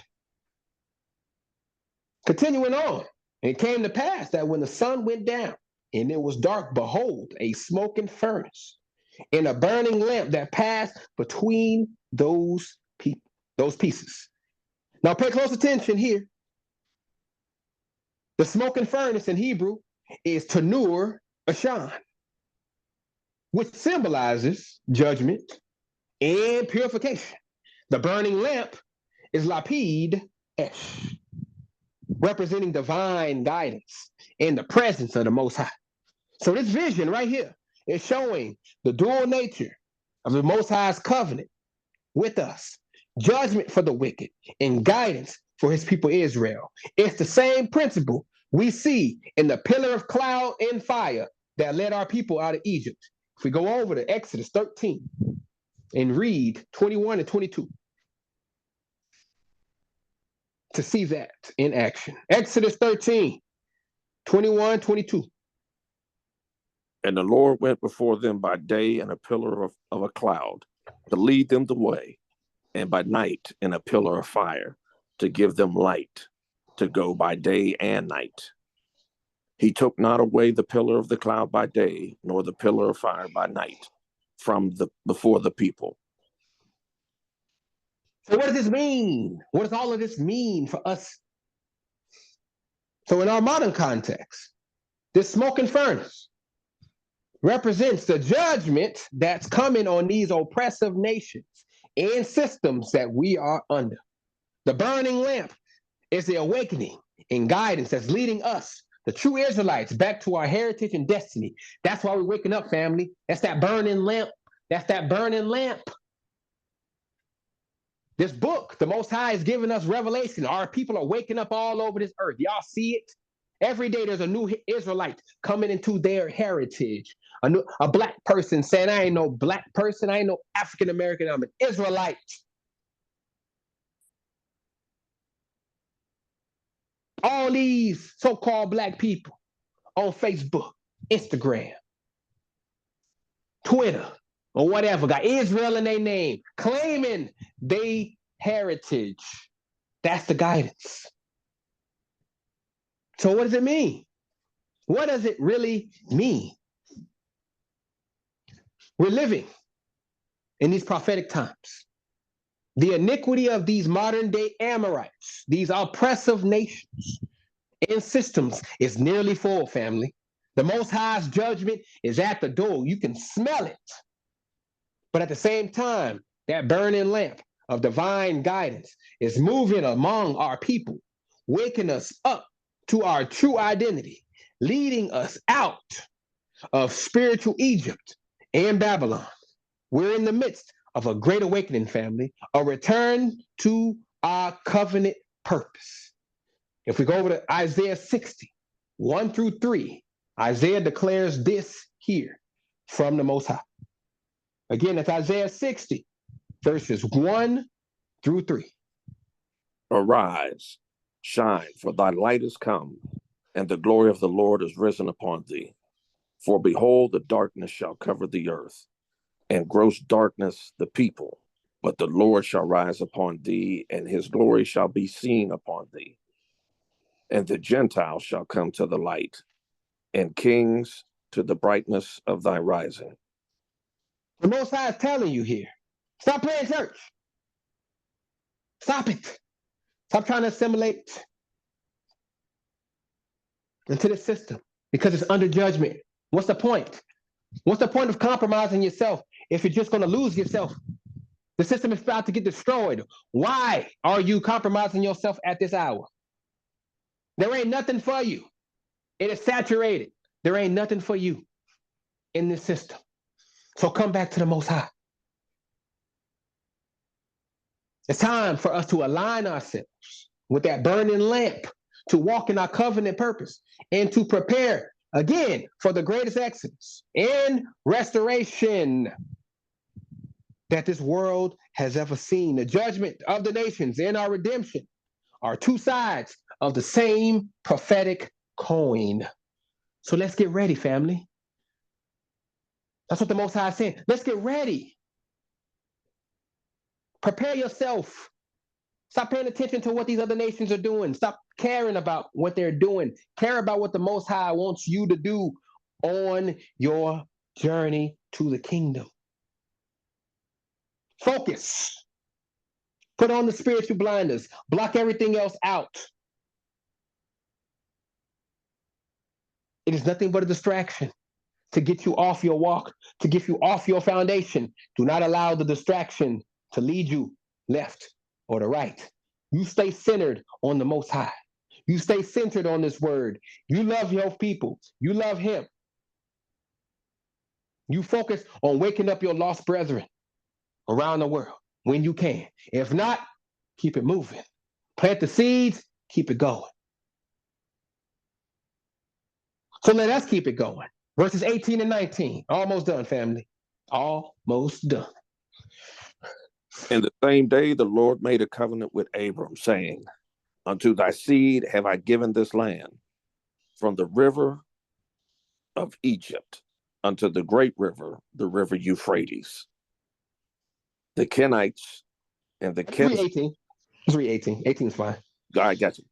Continuing on, it came to pass that when the sun went down and it was dark, behold, a smoking furnace and a burning lamp that passed between those pieces. Now pay close attention here. The smoking furnace in Hebrew is Tanur Ashan, which symbolizes judgment and purification. The burning lamp is Lapid Esh, representing divine guidance and the presence of the Most High. So this vision right here is showing the dual nature of the Most High's covenant with us, judgment for the wicked and guidance for his people Israel. It's the same principle we see in the pillar of cloud and fire that led our people out of Egypt. If we go over to Exodus 13 and read 21 and 22 to see that in action. Exodus 13, 21, 22. And the Lord went before them by day in a pillar of a cloud to lead them the way, and by night in a pillar of fire to give them light to go by day and night. He took not away the pillar of the cloud by day, nor the pillar of fire by night from before the people. So what does this mean? What does all of this mean for us? So in our modern context, this smoking furnace represents the judgment that's coming on these oppressive nations and systems that we are under. The burning lamp is the awakening and guidance that's leading us, the true Israelites, back to our heritage and destiny. That's why we're waking up, family. That's that burning lamp. That's that burning lamp. This book, the Most High is giving us revelation. Our people are waking up all over this earth. Y'all see it? Every day there's a new Israelite coming into their heritage. A black person saying, I ain't no black person. I ain't no African American. I'm an Israelite. All these so-called black people on Facebook, Instagram, Twitter, or whatever, got Israel in their name, claiming they heritage. That's the guidance. So what does it mean? What does it really mean? We're living in these prophetic times. The iniquity of these modern day Amorites, these oppressive nations and systems is nearly full, family. The Most High's judgment is at the door. You can smell it. But at the same time, that burning lamp of divine guidance is moving among our people, waking us up to our true identity, leading us out of spiritual Egypt and Babylon. We're in the midst of a great awakening, family, a return to our covenant purpose. If we go over to Isaiah 60, 1 through 3, Isaiah declares this here from the Most High. Again, it's Isaiah 60, verses 1 through 3. Arise, shine, for thy light is come, and the glory of the Lord is risen upon thee. For behold, the darkness shall cover the earth, and gross darkness the people. But the Lord shall rise upon thee, and his glory shall be seen upon thee. And the Gentiles shall come to the light, and kings to the brightness of thy rising. The Most High is telling you here, stop playing church. Stop it. Stop trying to assimilate into the system because it's under judgment. What's the point? What's the point of compromising yourself if you're just going to lose yourself? The system is about to get destroyed. Why are you compromising yourself at this hour? There ain't nothing for you. It is saturated. There ain't nothing for you in this system. So come back to the Most High. It's time for us to align ourselves with that burning lamp to walk in our covenant purpose and to prepare again for the greatest exodus and restoration that this world has ever seen. The judgment of the nations and our redemption are two sides of the same prophetic coin. So let's get ready, family. That's what the Most High is saying. Let's get ready. Prepare yourself. Stop paying attention to what these other nations are doing. Stop caring about what they're doing. Care about what the Most High wants you to do on your journey to the kingdom. Focus. Put on the spiritual blinders. Block everything else out. It is nothing but a distraction to get you off your walk, to get you off your foundation. Do not allow the distraction to lead you left or the right. You stay centered on the Most High. You stay centered on this word. You love your people. You love him. You focus on waking up your lost brethren around the world when you can. If not, keep it moving. Plant the seeds, keep it going. So let us keep it going. Verses 18 and 19. Almost done, family. Almost done. In the same day, the Lord made a covenant with Abram, saying, unto thy seed have I given this land, from the river of Egypt unto the great river, the river Euphrates. The Kenites and the Kenites. 318. 318. 18 is fine. I got you.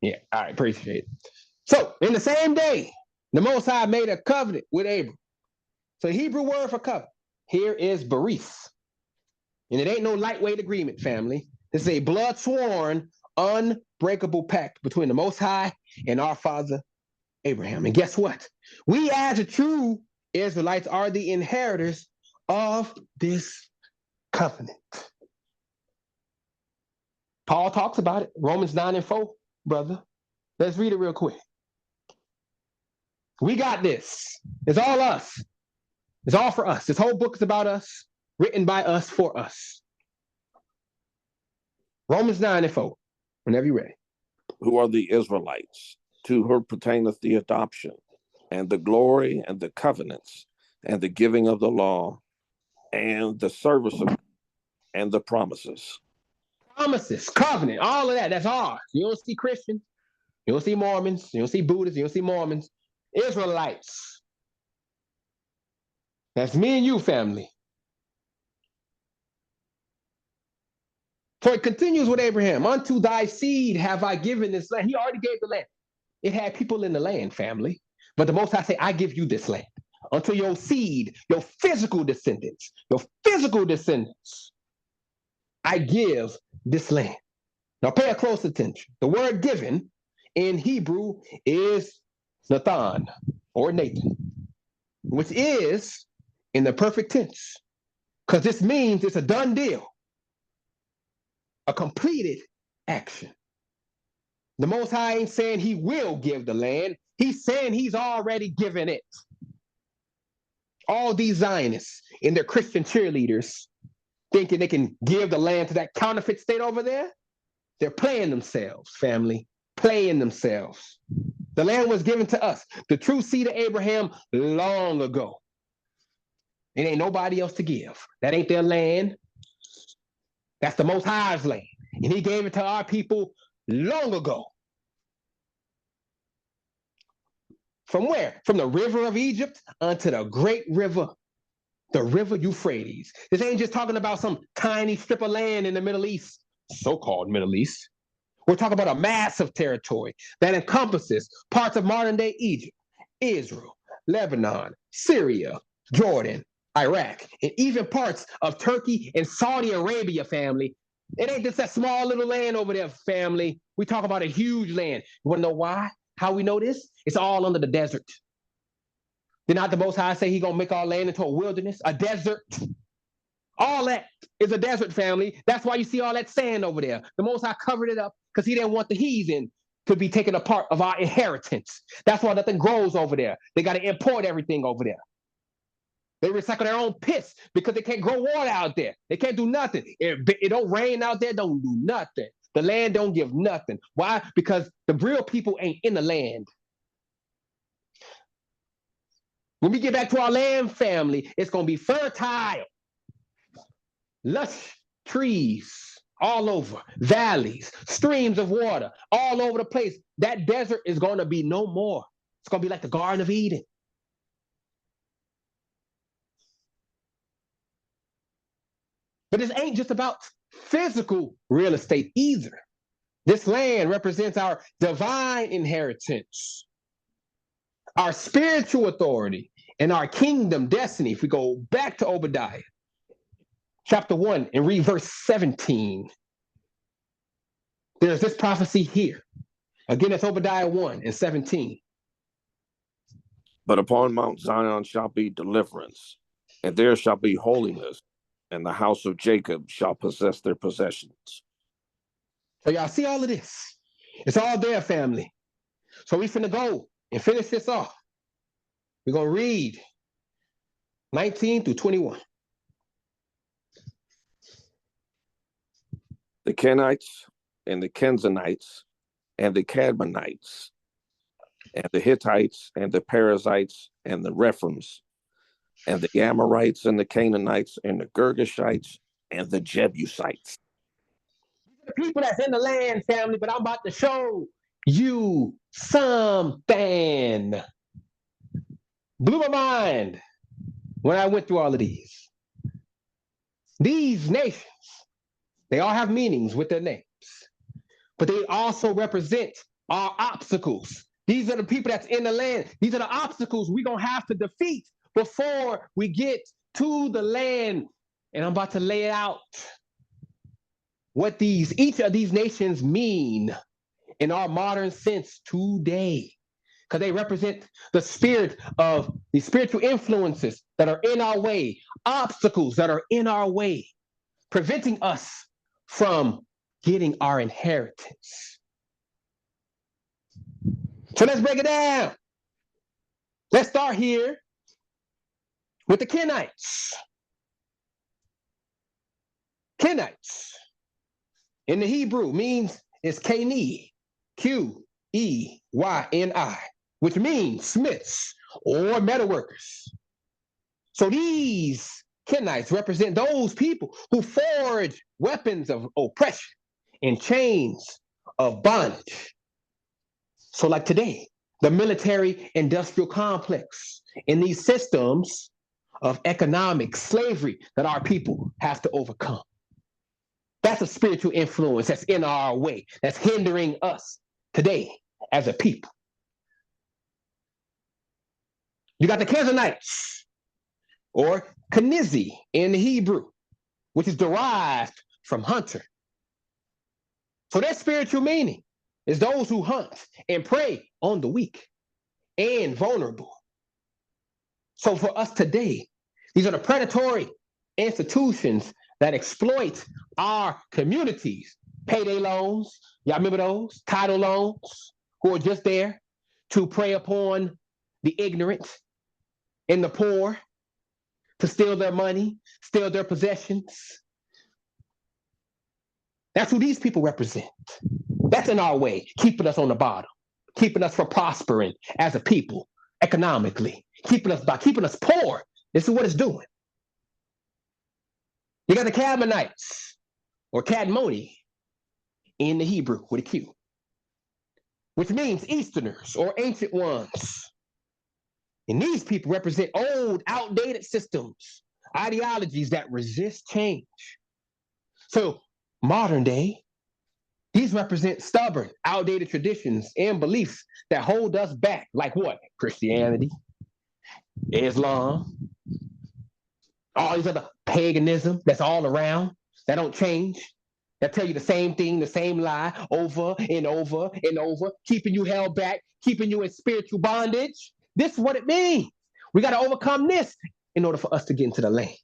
Yeah, all right, appreciate it. So, in the same day, the Most High made a covenant with Abram. So, the Hebrew word for covenant here is berith. And it ain't no lightweight agreement, family. This is a blood sworn, unbreakable pact between the Most High and our father, Abraham. And guess what? We, as a true Israelites, are the inheritors of this covenant. Paul talks about it, Romans 9 and 4, brother. Let's read it real quick. We got this. It's all us. It's all for us. This whole book is about us, written by us for us. Romans 9 and 4, whenever you're ready. Who are the Israelites, to whom pertaineth the adoption, and the glory, and the covenants, and the giving of the law, and the service of, and the promises. Promises, covenant, all of that, that's ours. You don't see Christians, you don't see Mormons, you don't see Buddhists, you don't see Mormons. Israelites. That's me and you, family. So it continues with Abraham. Unto thy seed have I given this land. He already gave the land. It had people in the land, family. But the Most High say, I give you this land. Unto your seed, your physical descendants, I give this land. Now pay a close attention. The word given in Hebrew is Nathan or Nathan, which is in the perfect tense, because this means it's a done deal, a completed action. The Most High ain't saying he will give the land. He's saying he's already given it. All these Zionists and their Christian cheerleaders thinking they can give the land to that counterfeit state over there, they're playing themselves, family, playing themselves. The land was given to us, the true seed of Abraham, long ago. It ain't nobody else to give. That ain't their land. That's the Most High's land. And he gave it to our people long ago. From where? From the river of Egypt unto the great river, the river Euphrates. This ain't just talking about some tiny strip of land in the Middle East, so-called Middle East. We're talking about a massive territory that encompasses parts of modern-day Egypt, Israel, Lebanon, Syria, Jordan, Iraq, and even parts of Turkey and Saudi Arabia, family. It ain't just that small little land over there, family. We talk about a huge land. You want to know why? How we know this? It's all under the desert. Did not the Most High say he's going to make our land into a wilderness, a desert? All that is a desert, family. That's why you see all that sand over there. The Most High covered it up because he didn't want the heathen to be taken a part of our inheritance. That's why nothing grows over there. They got to import everything over there. They recycle their own piss because they can't grow water out there. They can't do nothing. It don't rain out there, don't do nothing. The land don't give nothing. Why? Because the real people ain't in the land. When we get back to our land, family, it's going to be fertile. Lush trees all over, valleys, streams of water all over the place. That desert is going to be no more. It's going to be like the Garden of Eden. But this ain't just about physical real estate either. This land represents our divine inheritance, our spiritual authority, and our kingdom destiny. If we go back to Obadiah, chapter 1, and read verse 17, there's this prophecy here. Again, it's Obadiah 1 and 17. But upon Mount Zion shall be deliverance, and there shall be holiness, and the house of Jacob shall possess their possessions. So y'all see all of this? It's all there, family. So we finna go and finish this off. We're going to read 19 through 21. The Kenites and the Kenzanites and the Cadmonites and the Hittites and the Perizzites and the Rephims and the Amorites and the Canaanites and the Girgashites and the Jebusites. The people that's in the land, family, but I'm about to show you something. Blew my mind when I went through all of these. These nations, they all have meanings with their names, but they also represent our obstacles. These are the people that's in the land. These are the obstacles we're going to have to defeat before we get to the land. And I'm about to lay out what each of these nations mean in our modern sense today, because they represent the spirit of the spiritual influences that are in our way, obstacles that are in our way, preventing us from getting our inheritance. So let's break it down. Let's start here with the Kenites. Kenites in the Hebrew means it's Keni, Qeyni, which means smiths or metalworkers. So these Kenites represent those people who forge weapons of oppression and chains of bondage. So like today, the military-industrial complex in these systems of economic slavery that our people have to overcome. That's a spiritual influence that's in our way, that's hindering us today as a people. You got the Kenzanites, or Kenizi in the Hebrew, which is derived from hunter. So their spiritual meaning is those who hunt and prey on the weak and vulnerable. So for us today, these are the predatory institutions that exploit our communities. Payday loans, y'all remember those? Title loans, who are just there to prey upon the ignorant and the poor. to steal their money, steal their possessions. That's who these people represent. That's in our way, keeping us on the bottom, keeping us from prospering as a people economically, keeping us poor. This is what it's doing. You got the Cadmonites, or Cadmoni in the Hebrew with a Q, which means Easterners or ancient ones. And these people represent old, outdated systems, ideologies that resist change. So modern day, these represent stubborn, outdated traditions and beliefs that hold us back, like what? Christianity, Islam, all these other paganism that's all around, that don't change, that tell you the same thing, the same lie over and over and over, keeping you held back, keeping you in spiritual bondage. This is what it means. We got to overcome this in order for us to get into the land.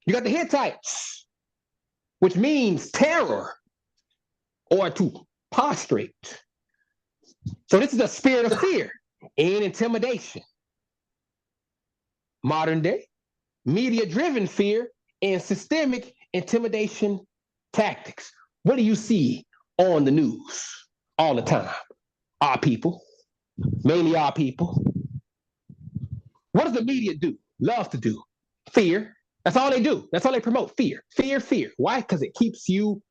You got the Hittites, which means terror or to prostrate. So this is a spirit of fear and intimidation. Modern day, media-driven fear and systemic intimidation tactics. What do you see on the news all the time? Our people, mainly our people. What does the media do? Love to do? Fear. That's all they do. That's all they promote. Fear, fear, fear. Why? Because it keeps you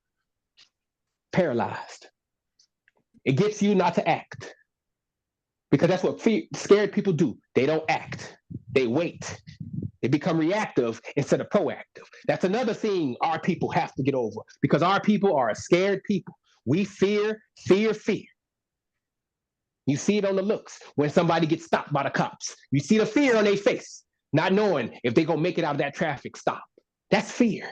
paralyzed. It gets you not to act. Because that's what scared people do. They don't act. They wait. They become reactive instead of proactive. That's another thing our people have to get over, because our people are a scared people. We fear, fear, fear. You see it on the looks when somebody gets stopped by the cops. You see the fear on their face, not knowing if they're going to make it out of that traffic stop. That's fear.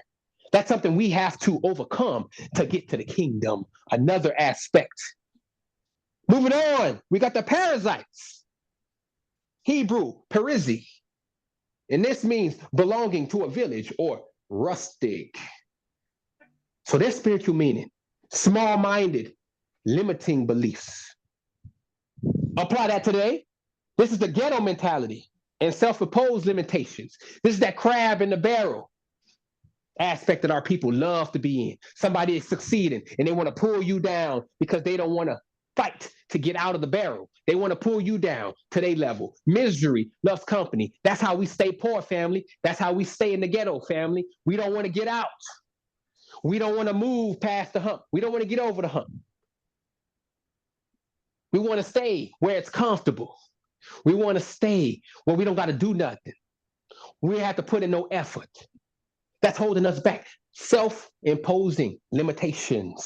That's something we have to overcome to get to the kingdom. Another aspect. Moving on, we got the parasites. Hebrew, Perizi. And this means belonging to a village or rustic. So their spiritual meaning, small-minded, limiting beliefs. Apply that today. This is the ghetto mentality and self-imposed limitations. This is that crab in the barrel aspect that our people love to be in. Somebody is succeeding and they want to pull you down because they don't want to fight to get out of the barrel. They want to pull you down to their level. Misery loves company. That's how we stay poor, family. That's how we stay in the ghetto, family. We don't want to get out. We don't want to move past the hump. We don't want to get over the hump. We want to stay where it's comfortable. We want to stay where we don't got to do nothing. We have to put in no effort. That's holding us back. Self-imposing limitations.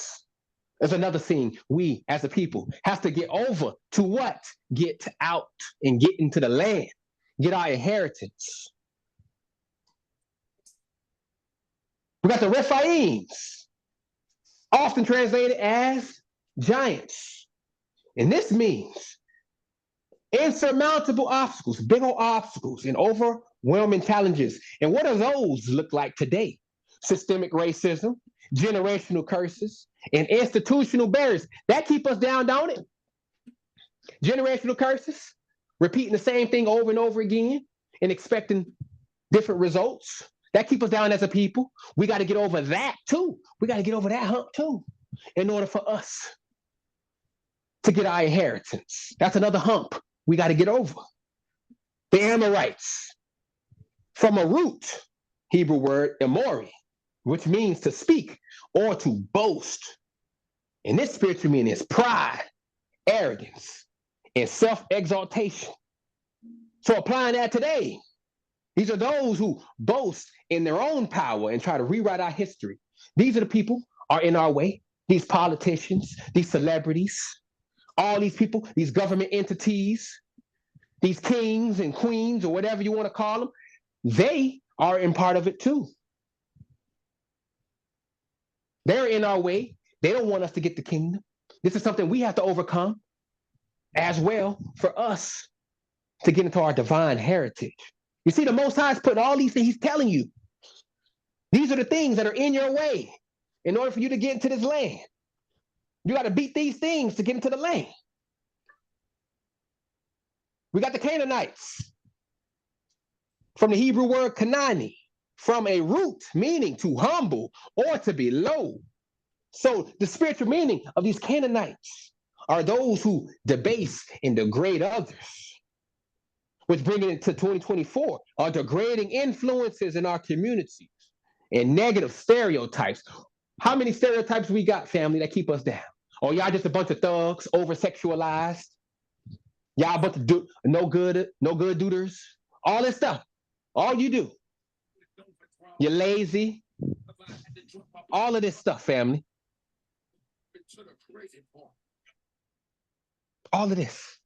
There's another thing we as a people have to get over to what? Get out and get into the land. Get our inheritance. We got the Rephaims, often translated as giants. And this means insurmountable obstacles, big old obstacles and overwhelming challenges. And what do those look like today? Systemic racism, generational curses, and institutional barriers. That keep us down, don't it? Generational curses, repeating the same thing over and over again and expecting different results. That keep us down as a people. We got to get over that too. We got to get over that hump too in order for us to get our inheritance. That's another hump we got to get over. The Amorites, from a root Hebrew word, emori, which means to speak or to boast. And this spiritual meaning is pride, arrogance, and self-exaltation. So applying that today, these are those who boast in their own power and try to rewrite our history. These are the people are in our way. These politicians, these celebrities, all these people, these government entities, these kings and queens or whatever you want to call them, they are in part of it too. They're in our way. They don't want us to get the kingdom. This is something we have to overcome as well for us to get into our divine heritage. You see, the Most High is putting all these things, he's telling you. These are the things that are in your way in order for you to get into this land. You got to beat these things to get into the land. We got the Canaanites. from the Hebrew word kanani, from a root meaning to humble or to be low. So the spiritual meaning of these Canaanites are those who debase and degrade others, which bringing it to 2024 are degrading influences in our communities and negative stereotypes. How many stereotypes we got, family, that keep us down? Oh, y'all just a bunch of thugs, over-sexualized. Y'all a bunch of no good doers. All this stuff. All you do. You're lazy. All of this stuff, family. All of this.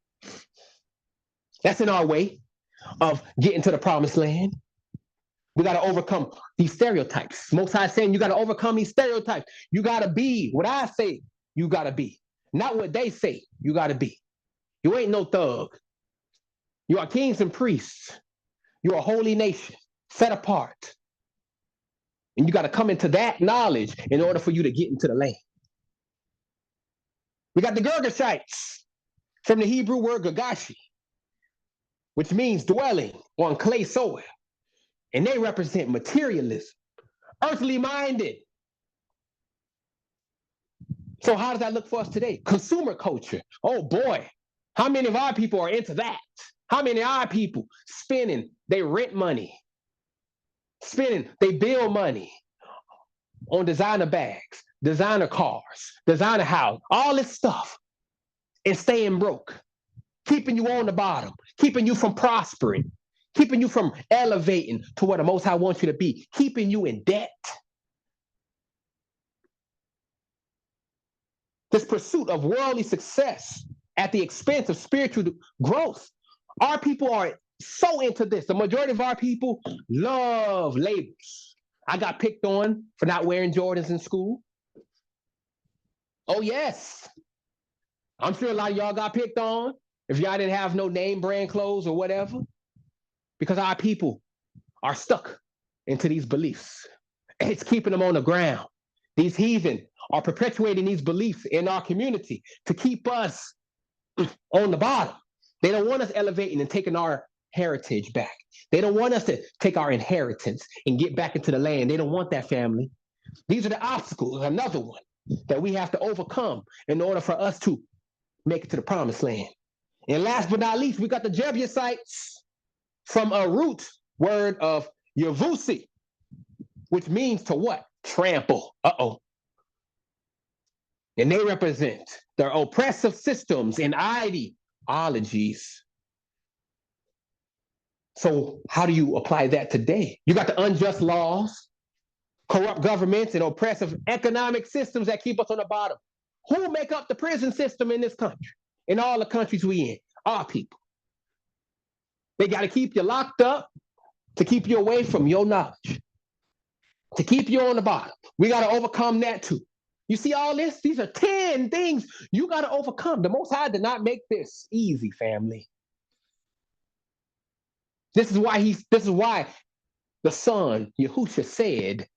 That's in our way of getting to the promised land. We got to overcome these stereotypes. Most High saying you got to overcome these stereotypes. You got to be what I say you got to be. Not what they say you got to be. You ain't no thug. You are kings and priests. You're a holy nation, set apart. And you got to come into that knowledge in order for you to get into the land. We got the Girgashites from the Hebrew word Gagashi, which means dwelling on clay soil. And they represent materialism, earthly minded. So how does that look for us today? Consumer culture. Oh boy, how many of our people are into that? How many of our people spending they rent money, spending they bill money on designer bags, designer cars, designer house, all this stuff, and staying broke, keeping you on the bottom, keeping you from prospering, keeping you from elevating to where the Most High wants you to be, keeping you in debt. This pursuit of worldly success at the expense of spiritual growth. Our people are so into this. The majority of our people love labels. I got picked on for not wearing Jordans in school. Oh, yes. I'm sure a lot of y'all got picked on if y'all didn't have no name brand clothes or whatever, because our people are stuck into these beliefs. It's keeping them on the ground. These heathen are perpetuating these beliefs in our community to keep us on the bottom. They don't want us elevating and taking our heritage back. They don't want us to take our inheritance and get back into the land. They don't want that, family. These are the obstacles, another one that we have to overcome in order for us to make it to the promised land. And last but not least, we got the Jebusites from a root word of Yavusi, which means to what? Trample. And they represent the oppressive systems and ideologies. So how do you apply that today? You got the unjust laws, corrupt governments, and oppressive economic systems that keep us on the bottom. Who make up the prison system in this country? In all the countries we in? Our people. They got to keep you locked up to keep you away from your knowledge, to keep you on the bottom. We got to overcome that too. You see all this? These are 10 things you got to overcome. The Most High did not make this easy, family. This is why the Son, Yahushua, said,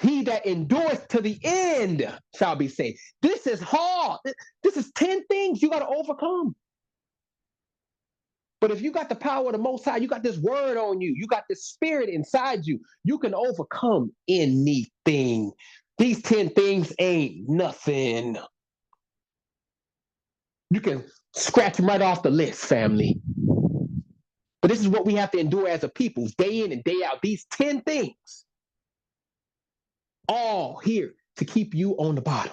he that endureth to the end shall be saved. This is hard. This is 10 things you got to overcome. But if you got the power of the Most High, you got this word on you, you got this spirit inside you, you can overcome anything. These 10 things ain't nothing. You can scratch them right off the list, family. But this is what we have to endure as a people, day in and day out. These 10 things, all here to keep you on the bottom.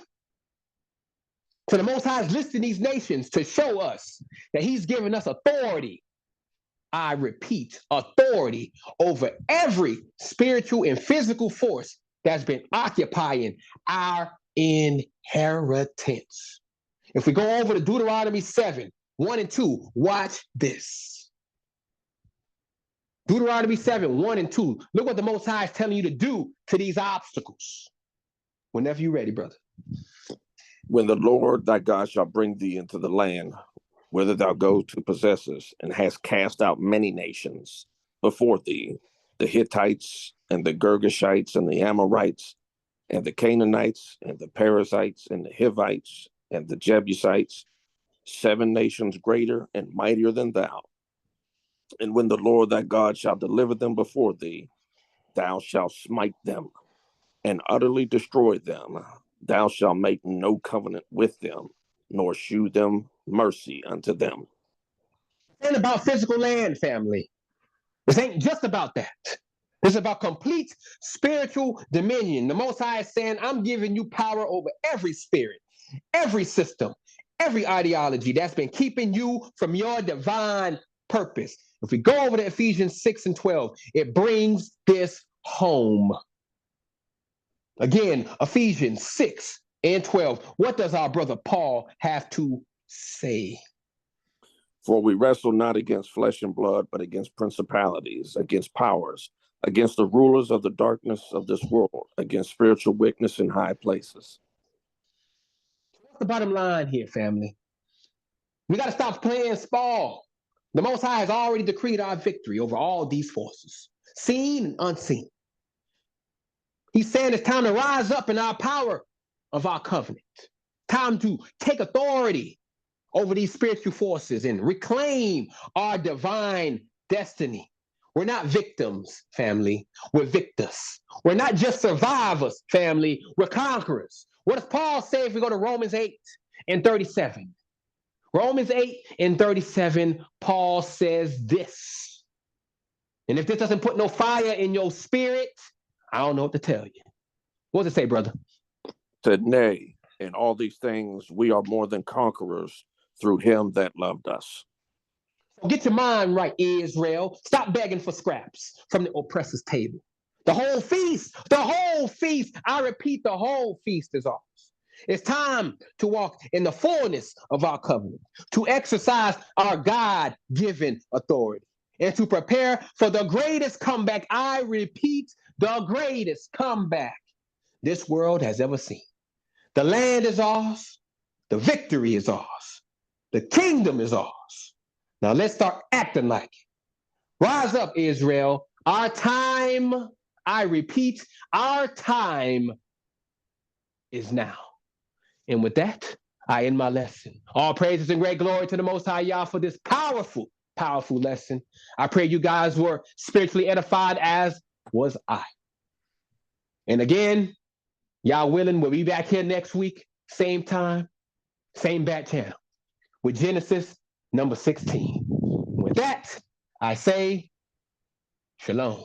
So the Most High is listing these nations to show us that he's given us authority. I repeat, authority over every spiritual and physical force that's been occupying our inheritance. If we go over to Deuteronomy 7, 1 and 2, watch this. Deuteronomy 7, 1 and 2. Look what the Most High is telling you to do to these obstacles. Whenever you're ready, brother. When the Lord thy God shall bring thee into the land, whither thou go to possess us, and hast cast out many nations before thee, the Hittites, and the Girgashites, and the Amorites, and the Canaanites, and the Perizzites, and the Hivites, and the Jebusites, 7 nations greater and mightier than thou. And when the Lord thy God shall deliver them before thee, thou shalt smite them and utterly destroy them. Thou shalt make no covenant with them, nor shew them mercy unto them. It ain't about physical land, family. This ain't just about that. It's about complete spiritual dominion. The Most High is saying, I'm giving you power over every spirit, every system, every ideology that's been keeping you from your divine purpose. If we go over to Ephesians 6 and 12, it brings this home. Again, Ephesians 6 and 12. What does our brother Paul have to say? For we wrestle not against flesh and blood, but against principalities, against powers, against the rulers of the darkness of this world, against spiritual wickedness in high places. What's the bottom line here, family? We got to stop playing small. The Most High has already decreed our victory over all these forces, seen and unseen. He's saying it's time to rise up in our power of our covenant. Time to take authority over these spiritual forces and reclaim our divine destiny. We're not victims, family. We're victors. We're not just survivors, family. We're conquerors. What does Paul say if we go to Romans 8 and 37? Romans 8 and 37, Paul says this. And if this doesn't put no fire in your spirit, I don't know what to tell you. What does it say, brother? Said, nay, in all these things we are more than conquerors through him that loved us. So get your mind right, Israel. Stop begging for scraps from the oppressor's table. The whole feast, I repeat, the whole feast is ours. It's time to walk in the fullness of our covenant, to exercise our God-given authority, and to prepare for the greatest comeback. I repeat, the greatest comeback this world has ever seen. The land is ours. The victory is ours. The kingdom is ours. Now let's start acting like it. Rise up, Israel. Our time, I repeat, our time is now. And with that, I end my lesson. All praises and great glory to the Most High Yah for this powerful, powerful lesson. I pray you guys were spiritually edified, as was I. And again, Yah willing, we'll be back here next week, same time, same bat channel, with Genesis number 16. With that, I say, shalom.